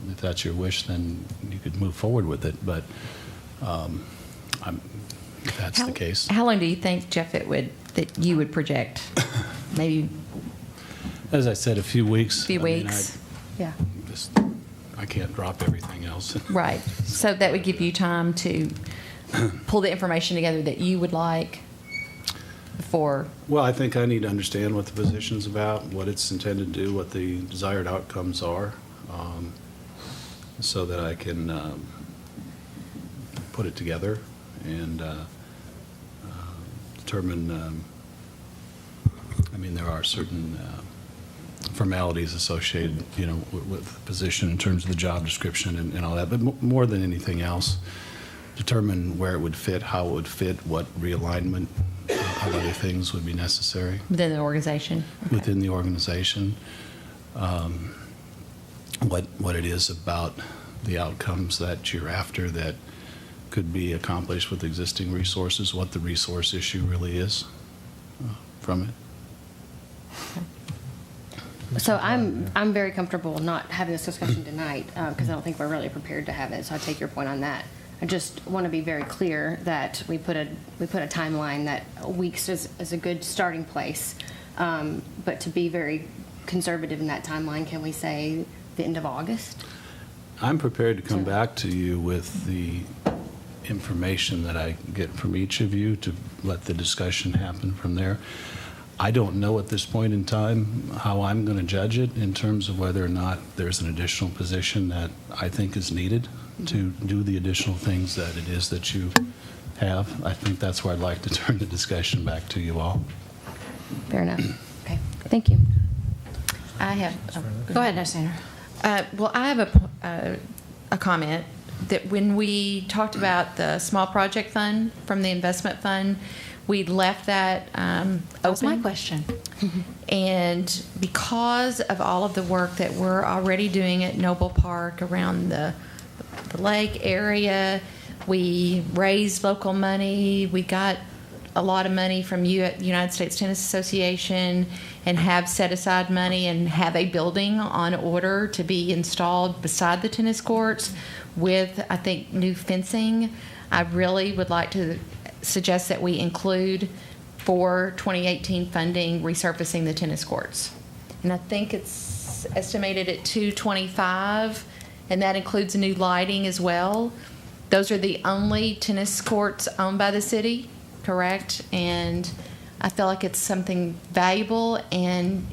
if that's your wish, then you could move forward with it. But if that's the case. How long do you think, Jeff, that you would project? Maybe. As I said, a few weeks. Yeah. I can't drop everything else. Right. So that would give you time to pull the information together that you would like before. Well, I think I need to understand what the position's about, what it's intended to do, what the desired outcomes are, so that I can put it together and determine. There are certain formalities associated, with the position in terms of the job description and all that, but more than anything else, determine where it would fit, how it would fit, what realignment of other things would be necessary. Within the organization? Okay. Within the organization. What it is about the outcomes that you're after that could be accomplished with existing resources, what the resource issue really is from it. So I'm very comfortable not having this discussion tonight because I don't think we're really prepared to have it. So I take your point on that. I just want to be very clear that we put a timeline that weeks is a good starting place, but to be very conservative in that timeline, can we say the end of August? I'm prepared to come back to you with the information that I get from each of you to let the discussion happen from there. I don't know at this point in time how I'm going to judge it in terms of whether or not there's an additional position that I think is needed to do the additional things that it is that you have. I think that's where I'd like to turn the discussion back to you all. Fair enough. Okay. Thank you. I have. Go ahead, no, Sandra. Well, I have a comment that when we talked about the small project fund from the investment fund, we left that open. That was my question. And because of all of the work that we're already doing at Noble Park around the lake area, we raised local money. We got a lot of money from United States Tennis Association and have set aside money and have a building on order to be installed beside the tennis courts with, I think, new fencing. I really would like to suggest that we include for 2018 funding resurfacing the tennis courts. And I think it's estimated at $225, and that includes new lighting as well. Those are the only tennis courts owned by the city, correct? And I feel like it's something valuable, and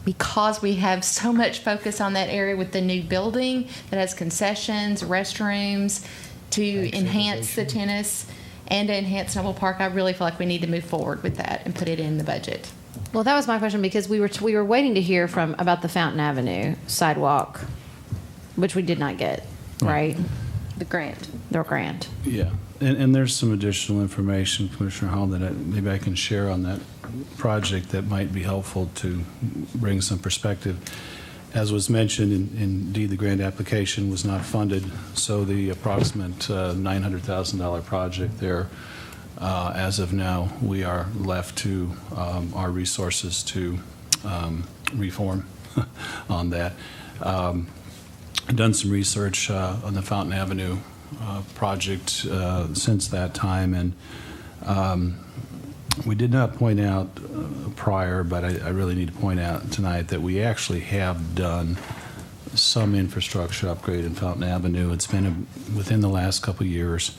because we have so much focus on that area with the new building that has concessions, restrooms to enhance the tennis and to enhance Noble Park, I really feel like we need to move forward with that and put it in the budget. Well, that was my question, because we were waiting to hear about the Fountain Avenue sidewalk, which we did not get, right? The grant. The grant. Yeah, and there's some additional information, Commissioner Hall, that maybe I can share on that project that might be helpful to bring some perspective. As was mentioned, indeed, the grant application was not funded, so the approximate $900,000 project there, as of now, we are left to our resources to reform on that. I've done some research on the Fountain Avenue project since that time, and we did not point out prior, but I really need to point out tonight that we actually have done some infrastructure upgrade in Fountain Avenue. It's been within the last couple of years,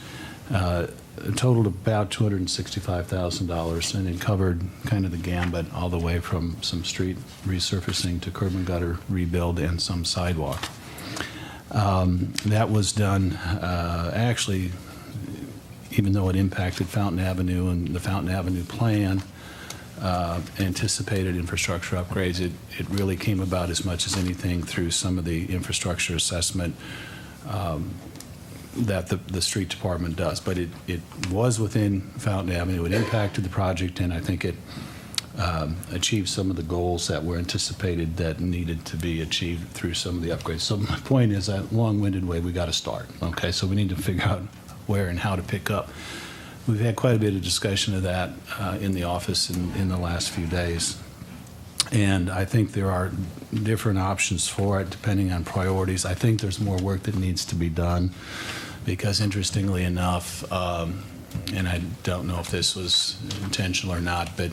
totaled about $265,000, and it covered kind of the gambit all the way from some street resurfacing to curb and gutter rebuild and some sidewalk. That was done actually, even though it impacted Fountain Avenue, and the Fountain Avenue plan anticipated infrastructure upgrades, it really came about as much as anything through some of the infrastructure assessment that the street department does. But it was within Fountain Avenue. It impacted the project, and I think it achieved some of the goals that were anticipated that needed to be achieved through some of the upgrades. So my point is, that long-winded way, we got to start. Okay, so we need to figure out where and how to pick up. We've had quite a bit of discussion of that in the office in the last few days. And I think there are different options for it depending on priorities. I think there's more work that needs to be done because, interestingly enough, and I don't know if this was intentional or not, but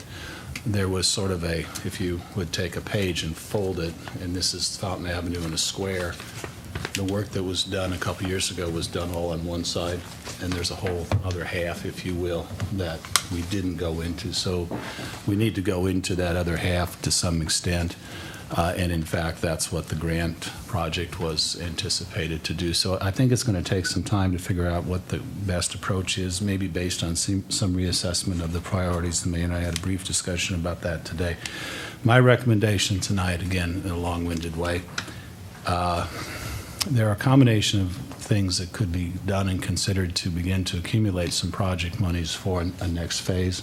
there was sort of if you would take a page and fold it, and this is Fountain Avenue in a square, the work that was done a couple years ago was done all on one side, and there's a whole other half, if you will, that we didn't go into. So we need to go into that other half to some extent, and in fact, that's what the grant project was anticipated to do. So I think it's going to take some time to figure out what the best approach is, maybe based on some reassessment of the priorities. The mayor and I had a brief discussion about that today. My recommendation tonight, again, in a long-winded way, there are a combination of things that could be done and considered to begin to accumulate some project monies for a next phase.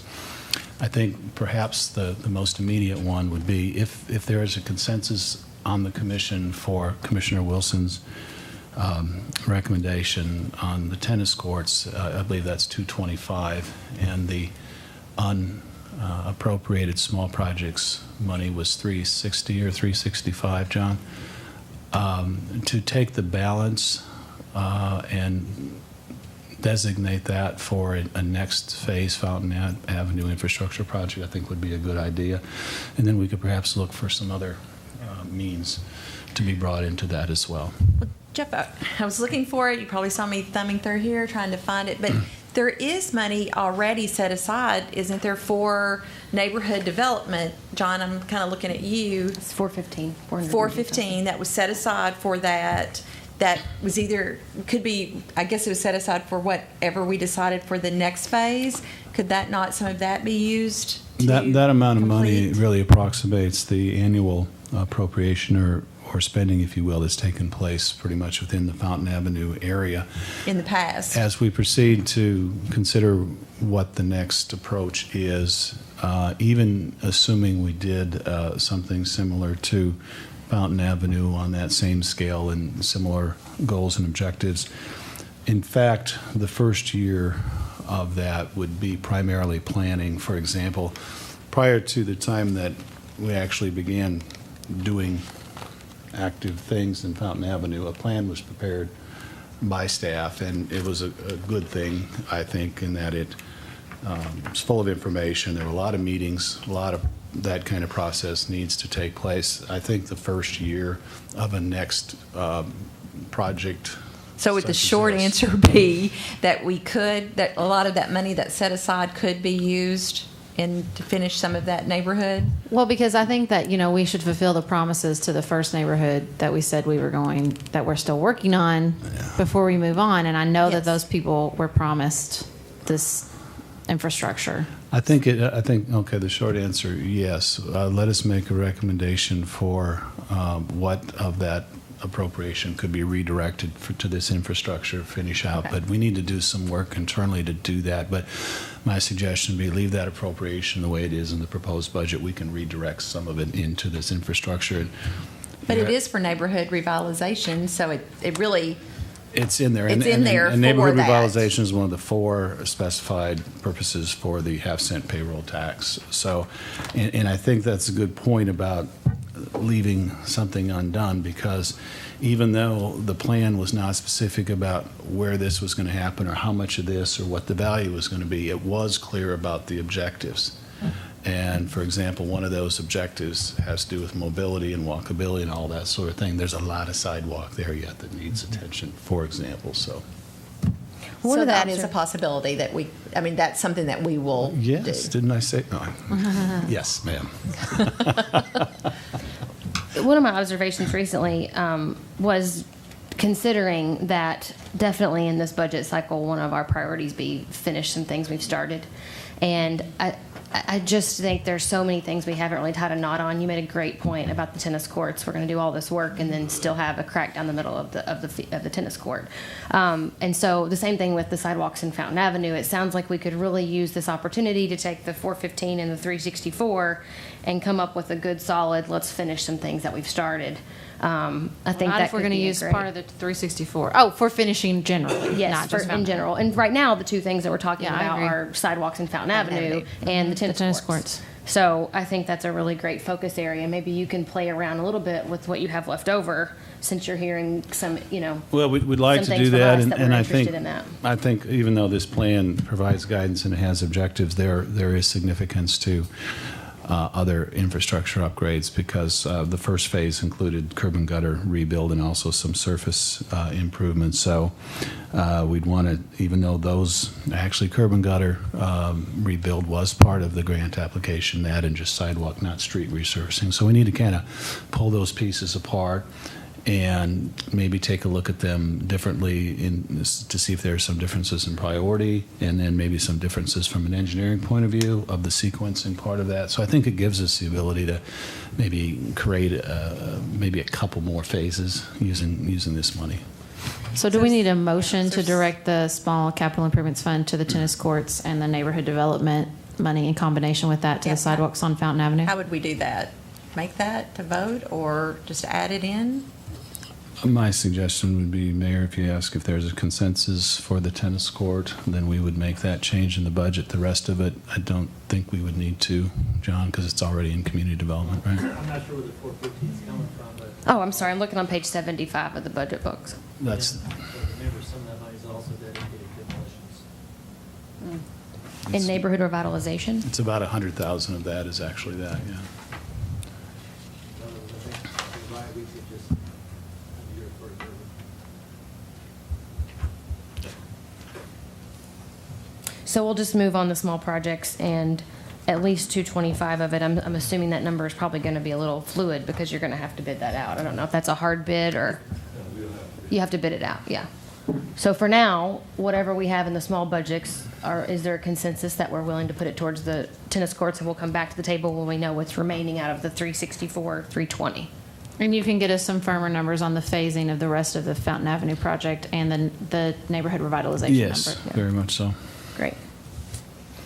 I think perhaps the most immediate one would be if there is a consensus on the commission for Commissioner Wilson's recommendation on the tennis courts. I believe that's $225, and the unappropriated small projects money was $360 or $365, John. To take the balance and designate that for a next phase Fountain Avenue infrastructure project, I think would be a good idea. And then we could perhaps look for some other means to be brought into that as well. Jeff, I was looking for it. You probably saw me thumbing through here trying to find it, but There is money already set aside, isn't there, for neighborhood development? John, I'm kind of looking at you. It's 415. 415 that was set aside for that. That was either, could be, I guess it was set aside for whatever we decided for the next phase. Could that not, some of that be used? That amount of money really approximates the annual appropriation or spending, if you will, that's taken place pretty much within the Fountain Avenue area. In the past. As we proceed to consider what the next approach is, even assuming we did something similar to Fountain Avenue on that same scale and similar goals and objectives, in fact, the first year of that would be primarily planning. For example, prior to the time that we actually began doing active things in Fountain Avenue, a plan was prepared by staff, and it was a good thing, I think, in that it was full of information. There were a lot of meetings, a lot of that kind of process needs to take place. I think the first year of a next project. So would the short answer be that that a lot of that money that's set aside could be used to finish some of that neighborhood? Well, because I think that, we should fulfill the promises to the first neighborhood that we said we were that we're still working on before we move on. And I know that those people were promised this infrastructure. I think, okay, the short answer, yes. Let us make a recommendation for what of that appropriation could be redirected to this infrastructure finish out. Okay. But we need to do some work internally to do that. But my suggestion would be leave that appropriation the way it is in the proposed budget. We can redirect some of it into this infrastructure. But it is for neighborhood revitalization, so it really... It's in there. It's in there and neighborhood for that. revitalization is one of the 4 specified purposes for the half-cent payroll tax. So, and I think that's a good point about leaving something undone, because even though the plan was not specific about where this was going to happen or how much of this or what the value was going to be, it was clear about the objectives. And for example, one of those objectives has to do with mobility and walkability and all that sort of thing. There's a lot of sidewalk there yet that needs attention, for example. So that is a possibility that that's something that we will do. Yes, didn't I say? No. Yes, ma'am. One of my observations recently was considering that definitely in this budget cycle, one of our priorities be finish some things we've started. And I just think there's so many things we haven't really tied a knot on. You made a great point about the tennis courts. We're going to do all this work and then still have a crack down the middle of the tennis court. And so the same thing with the sidewalks in Fountain Avenue. It sounds like we could really use this opportunity to take the 415 and the 364 and come up with a good solid, let's finish some things that we've started. I think Not that if we're could going to be use great. part of the 364. Oh, for finishing generally. Yes, not just in Fountain general. And right now, the two things that we're talking Yeah, I about agree. are sidewalks in Fountain Avenue and the tennis courts. So I think that's a really great focus area. Maybe you can play around a little bit with what you have left over, since you're hearing some, Well, we'd like some to things do from that, us and, that and we're I think interested in that. I think even though this plan provides guidance and it has objectives, there is significance to other infrastructure upgrades, because the first phase included curb and gutter rebuild and also some surface improvements. So we'd want to, even though those actually curb and gutter rebuild was part of the grant application, that and just sidewalk, not street resurfacing. So we need to kind of pull those pieces apart and maybe take a look at them differently to see if there are some differences in priority, and then maybe some differences from an engineering point of view of the sequencing part of that. So I think it gives us the ability to maybe create maybe a couple more phases using this money. So do we need a motion to direct the small capital improvements fund to the tennis courts and the neighborhood development money in combination with that to the sidewalks on Fountain Avenue? How would we do that? Make that to vote or just add it in? My suggestion would be, Mayor, if you ask if there's a consensus for the tennis court, then we would make that change in the budget. The rest of it, I don't think we would need to, John, because it's already in community development, right? I'm not sure where the 415 is coming from, but. Oh, I'm sorry. I'm looking on page 75 of the budget books. That's. But remember, some of that money is also dedicated to demolitions. In neighborhood revitalization? It's about 100,000 of that is actually that, yeah. In other words, I think you're right, we could just, you're further. So we'll just move on the small projects, and at least 225 of it, I'm assuming that number is probably going to be a little fluid because you're going to have to bid that out. I don't know if that's a hard bid or you have to bid it out, yeah. So for now, whatever we have in the small budgets, is there a consensus that we're willing to put it towards the tennis courts, and we'll come back to the table when we know what's remaining out of the 364, 320? And you can get us some firmer numbers on the phasing of the rest of the Fountain Avenue project and then the neighborhood revitalization Yes, number. Yeah. very much so. Great.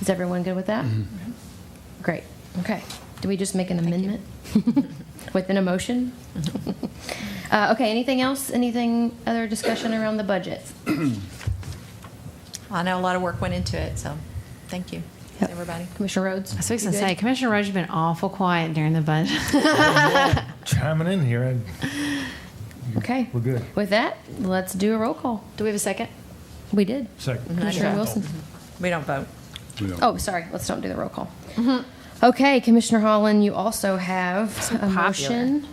Is everyone good with that? Mm-hmm. Great. Okay. Do we just make an amendment within a motion? Okay. Anything else? Anything other discussion around the budget? I know a lot of work went into it, so thank you, everybody. Commissioner Rhodes? I was fixing to say, Commissioner Rhodes, you've been awful quiet during the budget. Chiming in here. Okay. We're good. With that, let's do a roll call. Do we have a second? We did. Second. Commissioner Wilson. We don't vote. Oh, sorry. Let's don't do the roll call. Okay, Commissioner Holland, you also have a motion.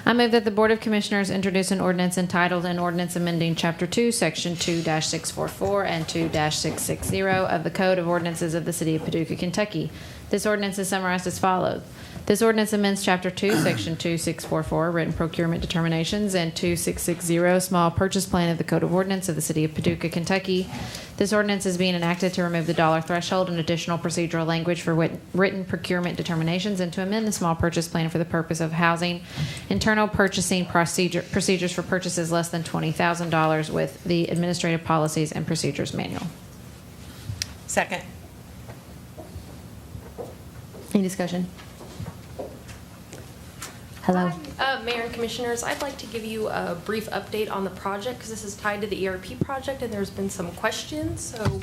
I move that the Board of Commissioners introduce an ordinance entitled an ordinance amending Chapter 2, Section 2-644 and 2-660 of the Code of Ordinances of the City of Paducah, Kentucky. This ordinance is summarized as follows. This ordinance amends Chapter 2, Section 2644, Written Procurement Determinations, and 2660, Small Purchase Plan of the Code of Ordinance of the City of Paducah, Kentucky. This ordinance is being enacted to remove the dollar threshold and additional procedural language for written procurement determinations and to amend the Small Purchase Plan for the purpose of housing internal purchasing procedures for purchases less than $20,000 with the Administrative Policies and Procedures Manual. Second. Any discussion? Hello. Mayor and Commissioners, I'd like to give you a brief update on the project because this is tied to the ERP project and there's been some questions. So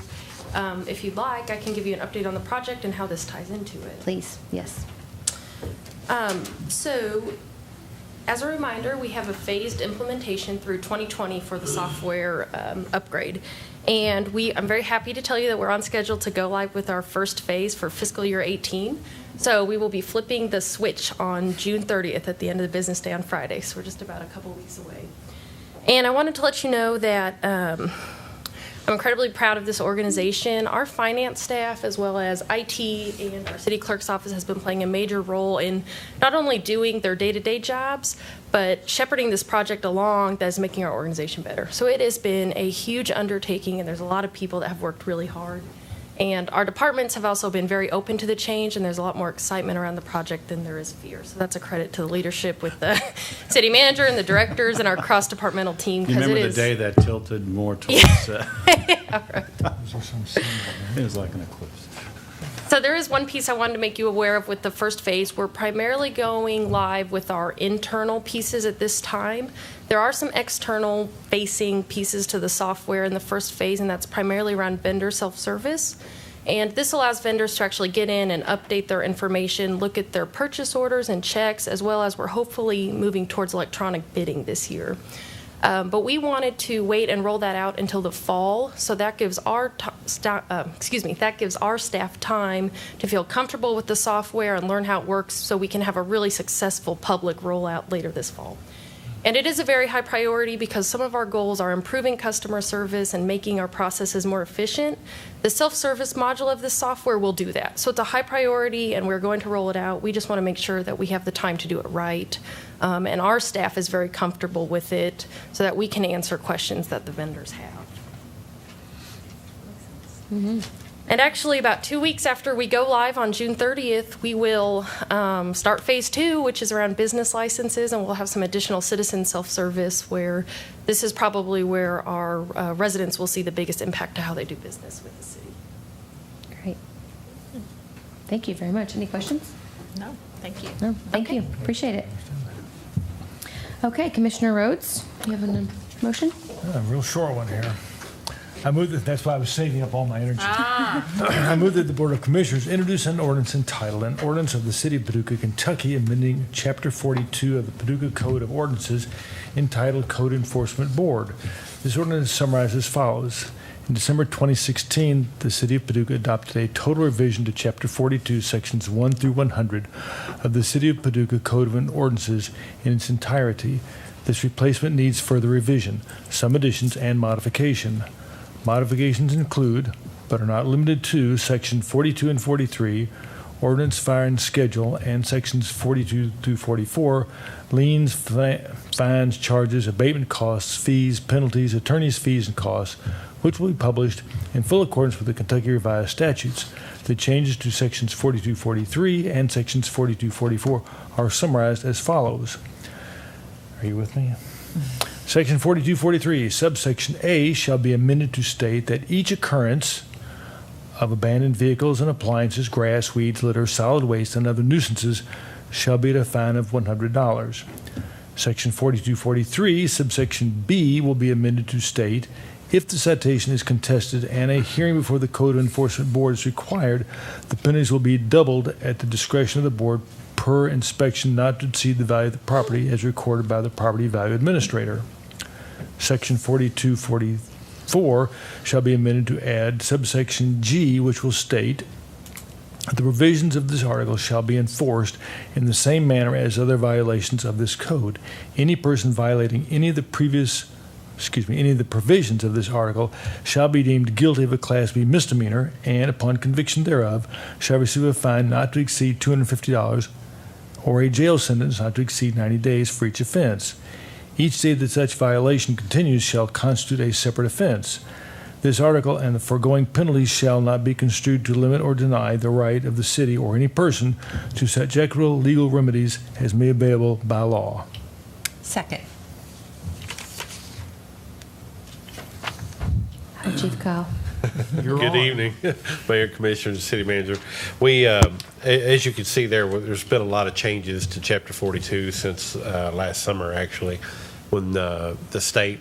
if you'd like, I can give you an update on the project and how this ties into it. Please, yes. So as a reminder, we have a phased implementation through 2020 for the software upgrade. And I'm very happy to tell you that we're on schedule to go live with our first phase for fiscal year 18. So we will be flipping the switch on June 30th at the end of the business day on Friday. So we're just about a couple weeks away. And I wanted to let you know that I'm incredibly proud of this organization. Our finance staff, as well as IT and our city clerk's office, has been playing a major role in not only doing their day-to-day jobs, but shepherding this project along that is making our organization better. So it has been a huge undertaking, and there's a lot of people that have worked really hard. And our departments have also been very open to the change, and there's a lot more excitement around the project than there is fear. So that's a credit to the leadership with the city manager and the directors and our cross-departmental team. You remember the day that tilted more towards... Yeah, right. It was like an eclipse. So there is one piece I wanted to make you aware of with the first phase. We're primarily going live with our internal pieces at this time. There are some external facing pieces to the software in the first phase, and that's primarily around vendor self-service. And this allows vendors to actually get in and update their information, look at their purchase orders and checks, as well as we're hopefully moving towards electronic bidding this year. But we wanted to wait and roll that out until the fall, so that gives our staff time to feel comfortable with the software and learn how it works, so we can have a really successful public rollout later this fall. And it is a very high priority because some of our goals are improving customer service and making our processes more efficient. The self-service module of this software will do that. So it's a high priority, and we're going to roll it out. We just want to make sure that we have the time to do it right. And our staff is very comfortable with it so that we can answer questions that the vendors have. Mm-hmm. And actually, about 2 weeks after we go live on June 30th, we will start phase 2, which is around business licenses, and we'll have some additional citizen self-service where this is probably where our residents will see the biggest impact to how they do business with the city. Great. Thank you very much. Any questions? No, thank you. No, thank you. Appreciate it. Okay, Commissioner Rhodes, you have a motion? A real short one here. I move that, that's why I was saving up all my energy. I move that the Board of Commissioners introduce an ordinance entitled, an ordinance of the City of Paducah, Kentucky, amending Chapter 42 of the Paducah Code of Ordinances entitled Code Enforcement Board. This ordinance is summarized as follows. In December 2016, the City of Paducah adopted a total revision to Chapter 42, Sections 1 through 100 of the City of Paducah Code of Ordinances in its entirety. This replacement needs further revision, some additions, and modification. Modifications include but are not limited to Section 42 and 43, Ordinance, Fire, and Schedule, and Sections 42 through 44, liens, fines, charges, abatement costs, fees, penalties, attorney's fees, and costs, which will be published in full accordance with the Kentucky Revised Statutes. The changes to Sections 4243 and Sections 4244 are summarized as follows. Are you with me? Section 4243, subsection A shall be amended to state that each occurrence of abandoned vehicles and appliances, grass, weeds, litter, solid waste, and other nuisances shall be at a fine of $100. Section 4243, subsection B will be amended to state if the citation is contested and a hearing before the Code Enforcement Board is required, the penalties will be doubled at the discretion of the board per inspection not to exceed the value of the property as recorded by the property value administrator. Section 4244 shall be amended to add subsection G, which will state the provisions of this article shall be enforced in the same manner as other violations of this code. Any person violating any of the provisions of this article shall be deemed guilty of a Class B misdemeanor and, upon conviction thereof, shall receive a fine not to exceed $250 or a jail sentence not to exceed 90 days for each offense. Each day that such violation continues shall constitute a separate offense. This article and the foregoing penalties shall not be construed to limit or deny the right of the city or any person to such equitable legal remedies as may be available by law. Second. Hi, Chief Kyle. Good evening, Mayor, Commissioners, City Manager. We, as you can see there's been a lot of changes to Chapter 42 since last summer, actually, when the state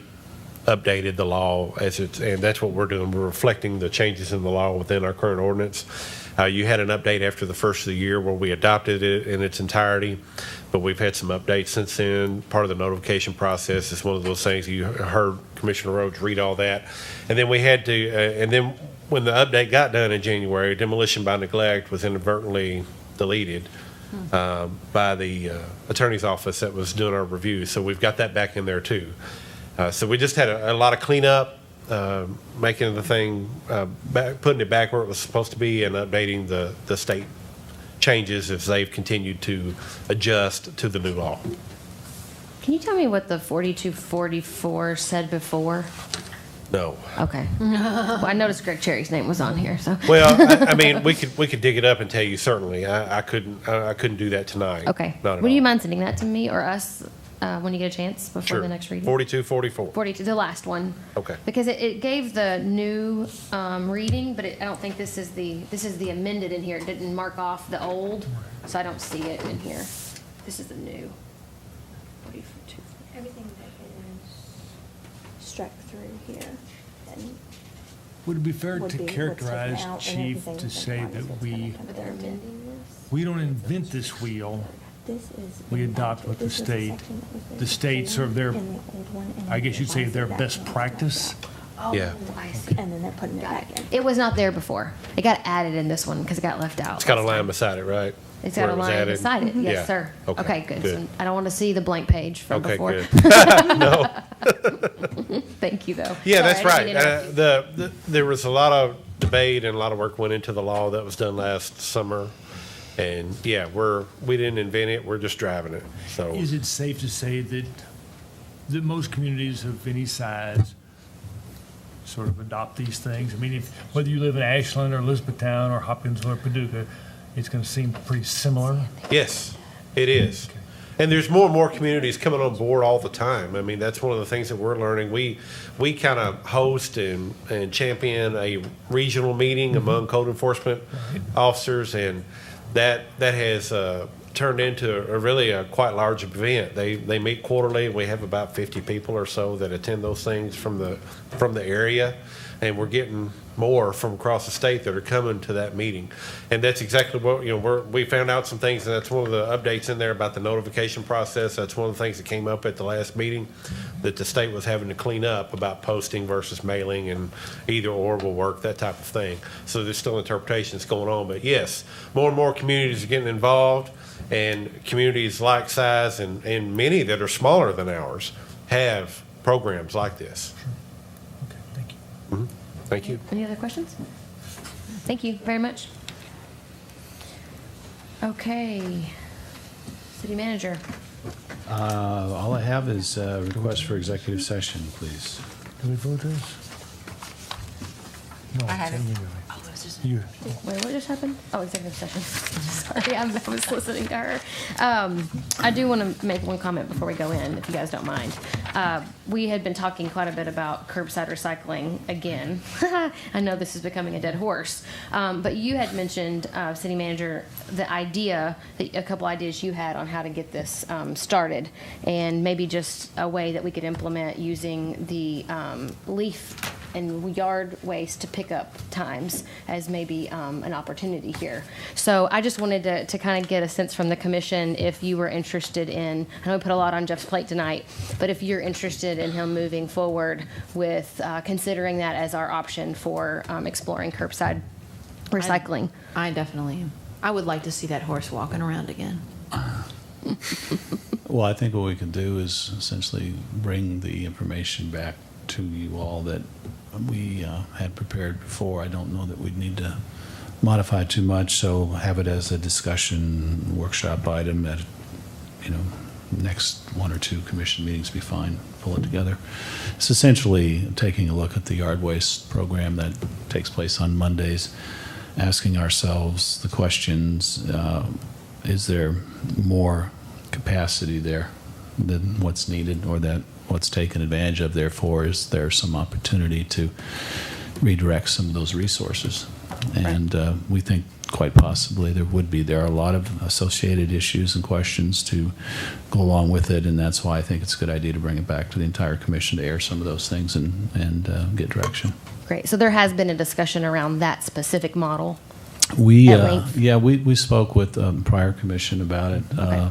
updated the law and that's what we're doing. We're reflecting the changes in the law within our current ordinance. You had an update after the first of the year where we adopted it in its entirety, but we've had some updates since then. Part of the notification process is one of those things. You heard Commissioner Rhodes read all that. And then we had to, and then when the update got done in January, demolition by neglect was inadvertently deleted by the attorney's office that was doing our review. So we've got that back in there too. So we just had a lot of cleanup. Making the thing, putting it back where it was supposed to be and updating the state changes as they've continued to adjust to the new law. Can you tell me what the 4244 said before? No. Okay. Well, I noticed Greg Cherry's name was on here, so. Well, I mean, we could dig it up and tell you certainly. I couldn't do that tonight. Okay. Not at Would all. you mind sending that to me or us when you get a chance before Sure. the next reading? 4244. 42, the last one. Okay. Because it gave the new reading, but I don't think this is the amended in here. It didn't mark off the old, so I don't see it in here. This is the new. 42. Everything that is struck through here. And Would it be fair would to be what's characterize, taken out and Chief, everything to that's say not that what's we gonna come into we don't invent this wheel? This is We adopt what the this is state, section that was there the state sort of their, in the old one, and I guess you'd say then their that best one. practice? Oh, Yeah. I see. And then they're putting it back in. It was not there before. It got added in this one because it got left out. It's got a last line time. beside it, right? It's Where got a it was line added? beside it. Yes, Yeah. sir. Okay, good. good. So I don't want to see the blank page from Okay, before. good. No. Thank you, though. Yeah, Sorry, that's I right. didn't mean to interrupt you. There was a lot of debate and a lot of work went into the law that was done last summer. And yeah, we didn't invent it, we're just driving it. So Is it safe to say that most communities of any size sort of adopt these things? I mean, whether you live in Ashland or Elizabethtown or Hopkinsville or Paducah, it's going to seem pretty similar? yes, it is. And there's more and more communities coming on board all the time. I mean, that's one of the things that we're learning. We kind of host and champion a regional meeting among code enforcement officers, and that has turned into a quite large event. They meet quarterly, and we have about 50 people or so that attend those things from the area, and we're getting more from across the state that are coming to that meeting. And that's exactly what, we found out some things, and that's one of the updates in there about the notification process. That's one of the things that came up at the last meeting, that the state was having to clean up about posting versus mailing, and either or will work, that type of thing. So there's still interpretations going on, but yes, more and more communities are getting involved, and communities like size and many that are smaller than ours have programs like this. Okay, thank you. Mhm. Thank you. Any other questions? Thank you very much. Okay. City Manager. All I have is a request for executive session, please. Do we vote this? No, I have it. You. Wait, what just happened? Oh, executive session. Sorry, I was listening to her. I do want to make one comment before we go in, if you guys don't mind. We had been talking quite a bit about curbside recycling again. I know this is becoming a dead horse. But you had mentioned, City Manager, a couple ideas you had on how to get this started, and maybe just a way that we could implement using the leaf and yard waste to pick up times as maybe an opportunity here. So I just wanted to kind of get a sense from the commission if you were interested in, I know we put a lot on Jeff's plate tonight, but if you're interested in him moving forward with considering that as our option for exploring curbside recycling. I definitely am. I would like to see that horse walking around again. Well, I think what we can do is essentially bring the information back to you all that we had prepared before. I don't know that we'd need to modify too much, so have it as a discussion workshop item at, next one or two commission meetings be fine. Pull it together. It's essentially taking a look at the yard waste program that takes place on Mondays, asking ourselves the questions, is there more capacity there than what's needed or that what's taken advantage of? Therefore, is there some opportunity to redirect some of those resources? And we think quite possibly there would be. There are a lot of associated issues and questions to go along with it, and that's why I think it's a good idea to bring it back to the entire commission to air some of those things and get direction. Great. So there has been a discussion around that specific model. We spoke with prior commission about it. Okay.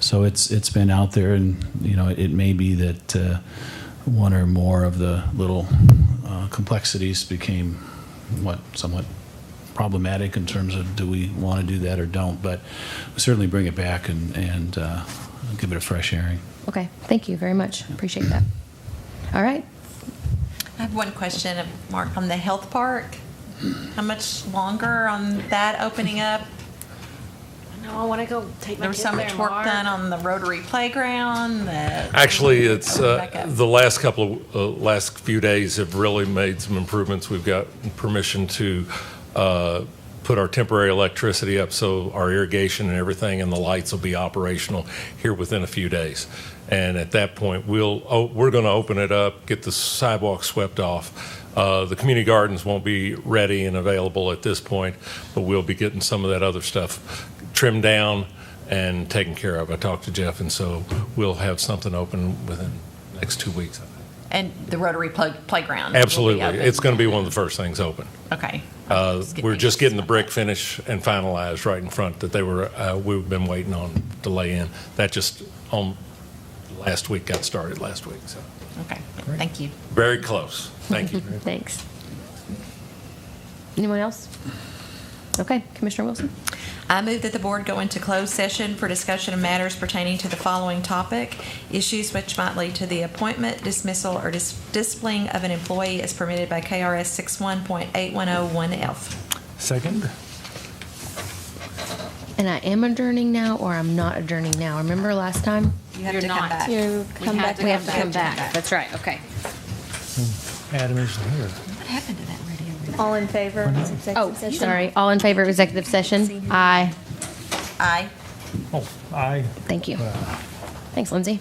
So it's been out there, and it may be that one or more of the little complexities became somewhat problematic in terms of do we want to do that or don't. But we certainly bring it back and give it a fresh airing. Okay. Thank you very much. Appreciate that. All right. I have one question, Mark, on the health park. How much longer on that opening up? No, I want to go take my There was kids so there, much work Mark. done on the Rotary Playground. Actually, it's the last few days have really made some improvements. We've got permission to put our temporary electricity up, so our irrigation and everything and the lights will be operational here within a few days. And at that point, we're going to open it up, get the sidewalk swept off. The community gardens won't be ready and available at this point, but we'll be getting some of that other stuff trimmed down and taken care of. I talked to Jeff, and so we'll have something open within the next 2 weeks. And the Rotary Playground. Absolutely. Will be open. It's going to be one of the first things open. Okay. We're just getting the brick finish and finalized right in front that we've been waiting on to lay in. That just last week got started last week. So. Okay. Thank you. Very close. Thank you. Thanks. Anyone else? Okay, Commissioner Wilson. I move that the board go into closed session for discussion of matters pertaining to the following topic: issues which might lead to the appointment, dismissal, or disciplining of an employee as permitted by KRS 61.8101F. Second. And I am adjourning now, or I'm not adjourning now. Remember last time? You have to come back. We have to come back. That's right. Okay. Adam isn't here. What happened to that radio? All in favor of executive session? Sorry. All in favor of executive session? Aye. Aye. Oh, aye. Thank you. Thanks, Lindsay.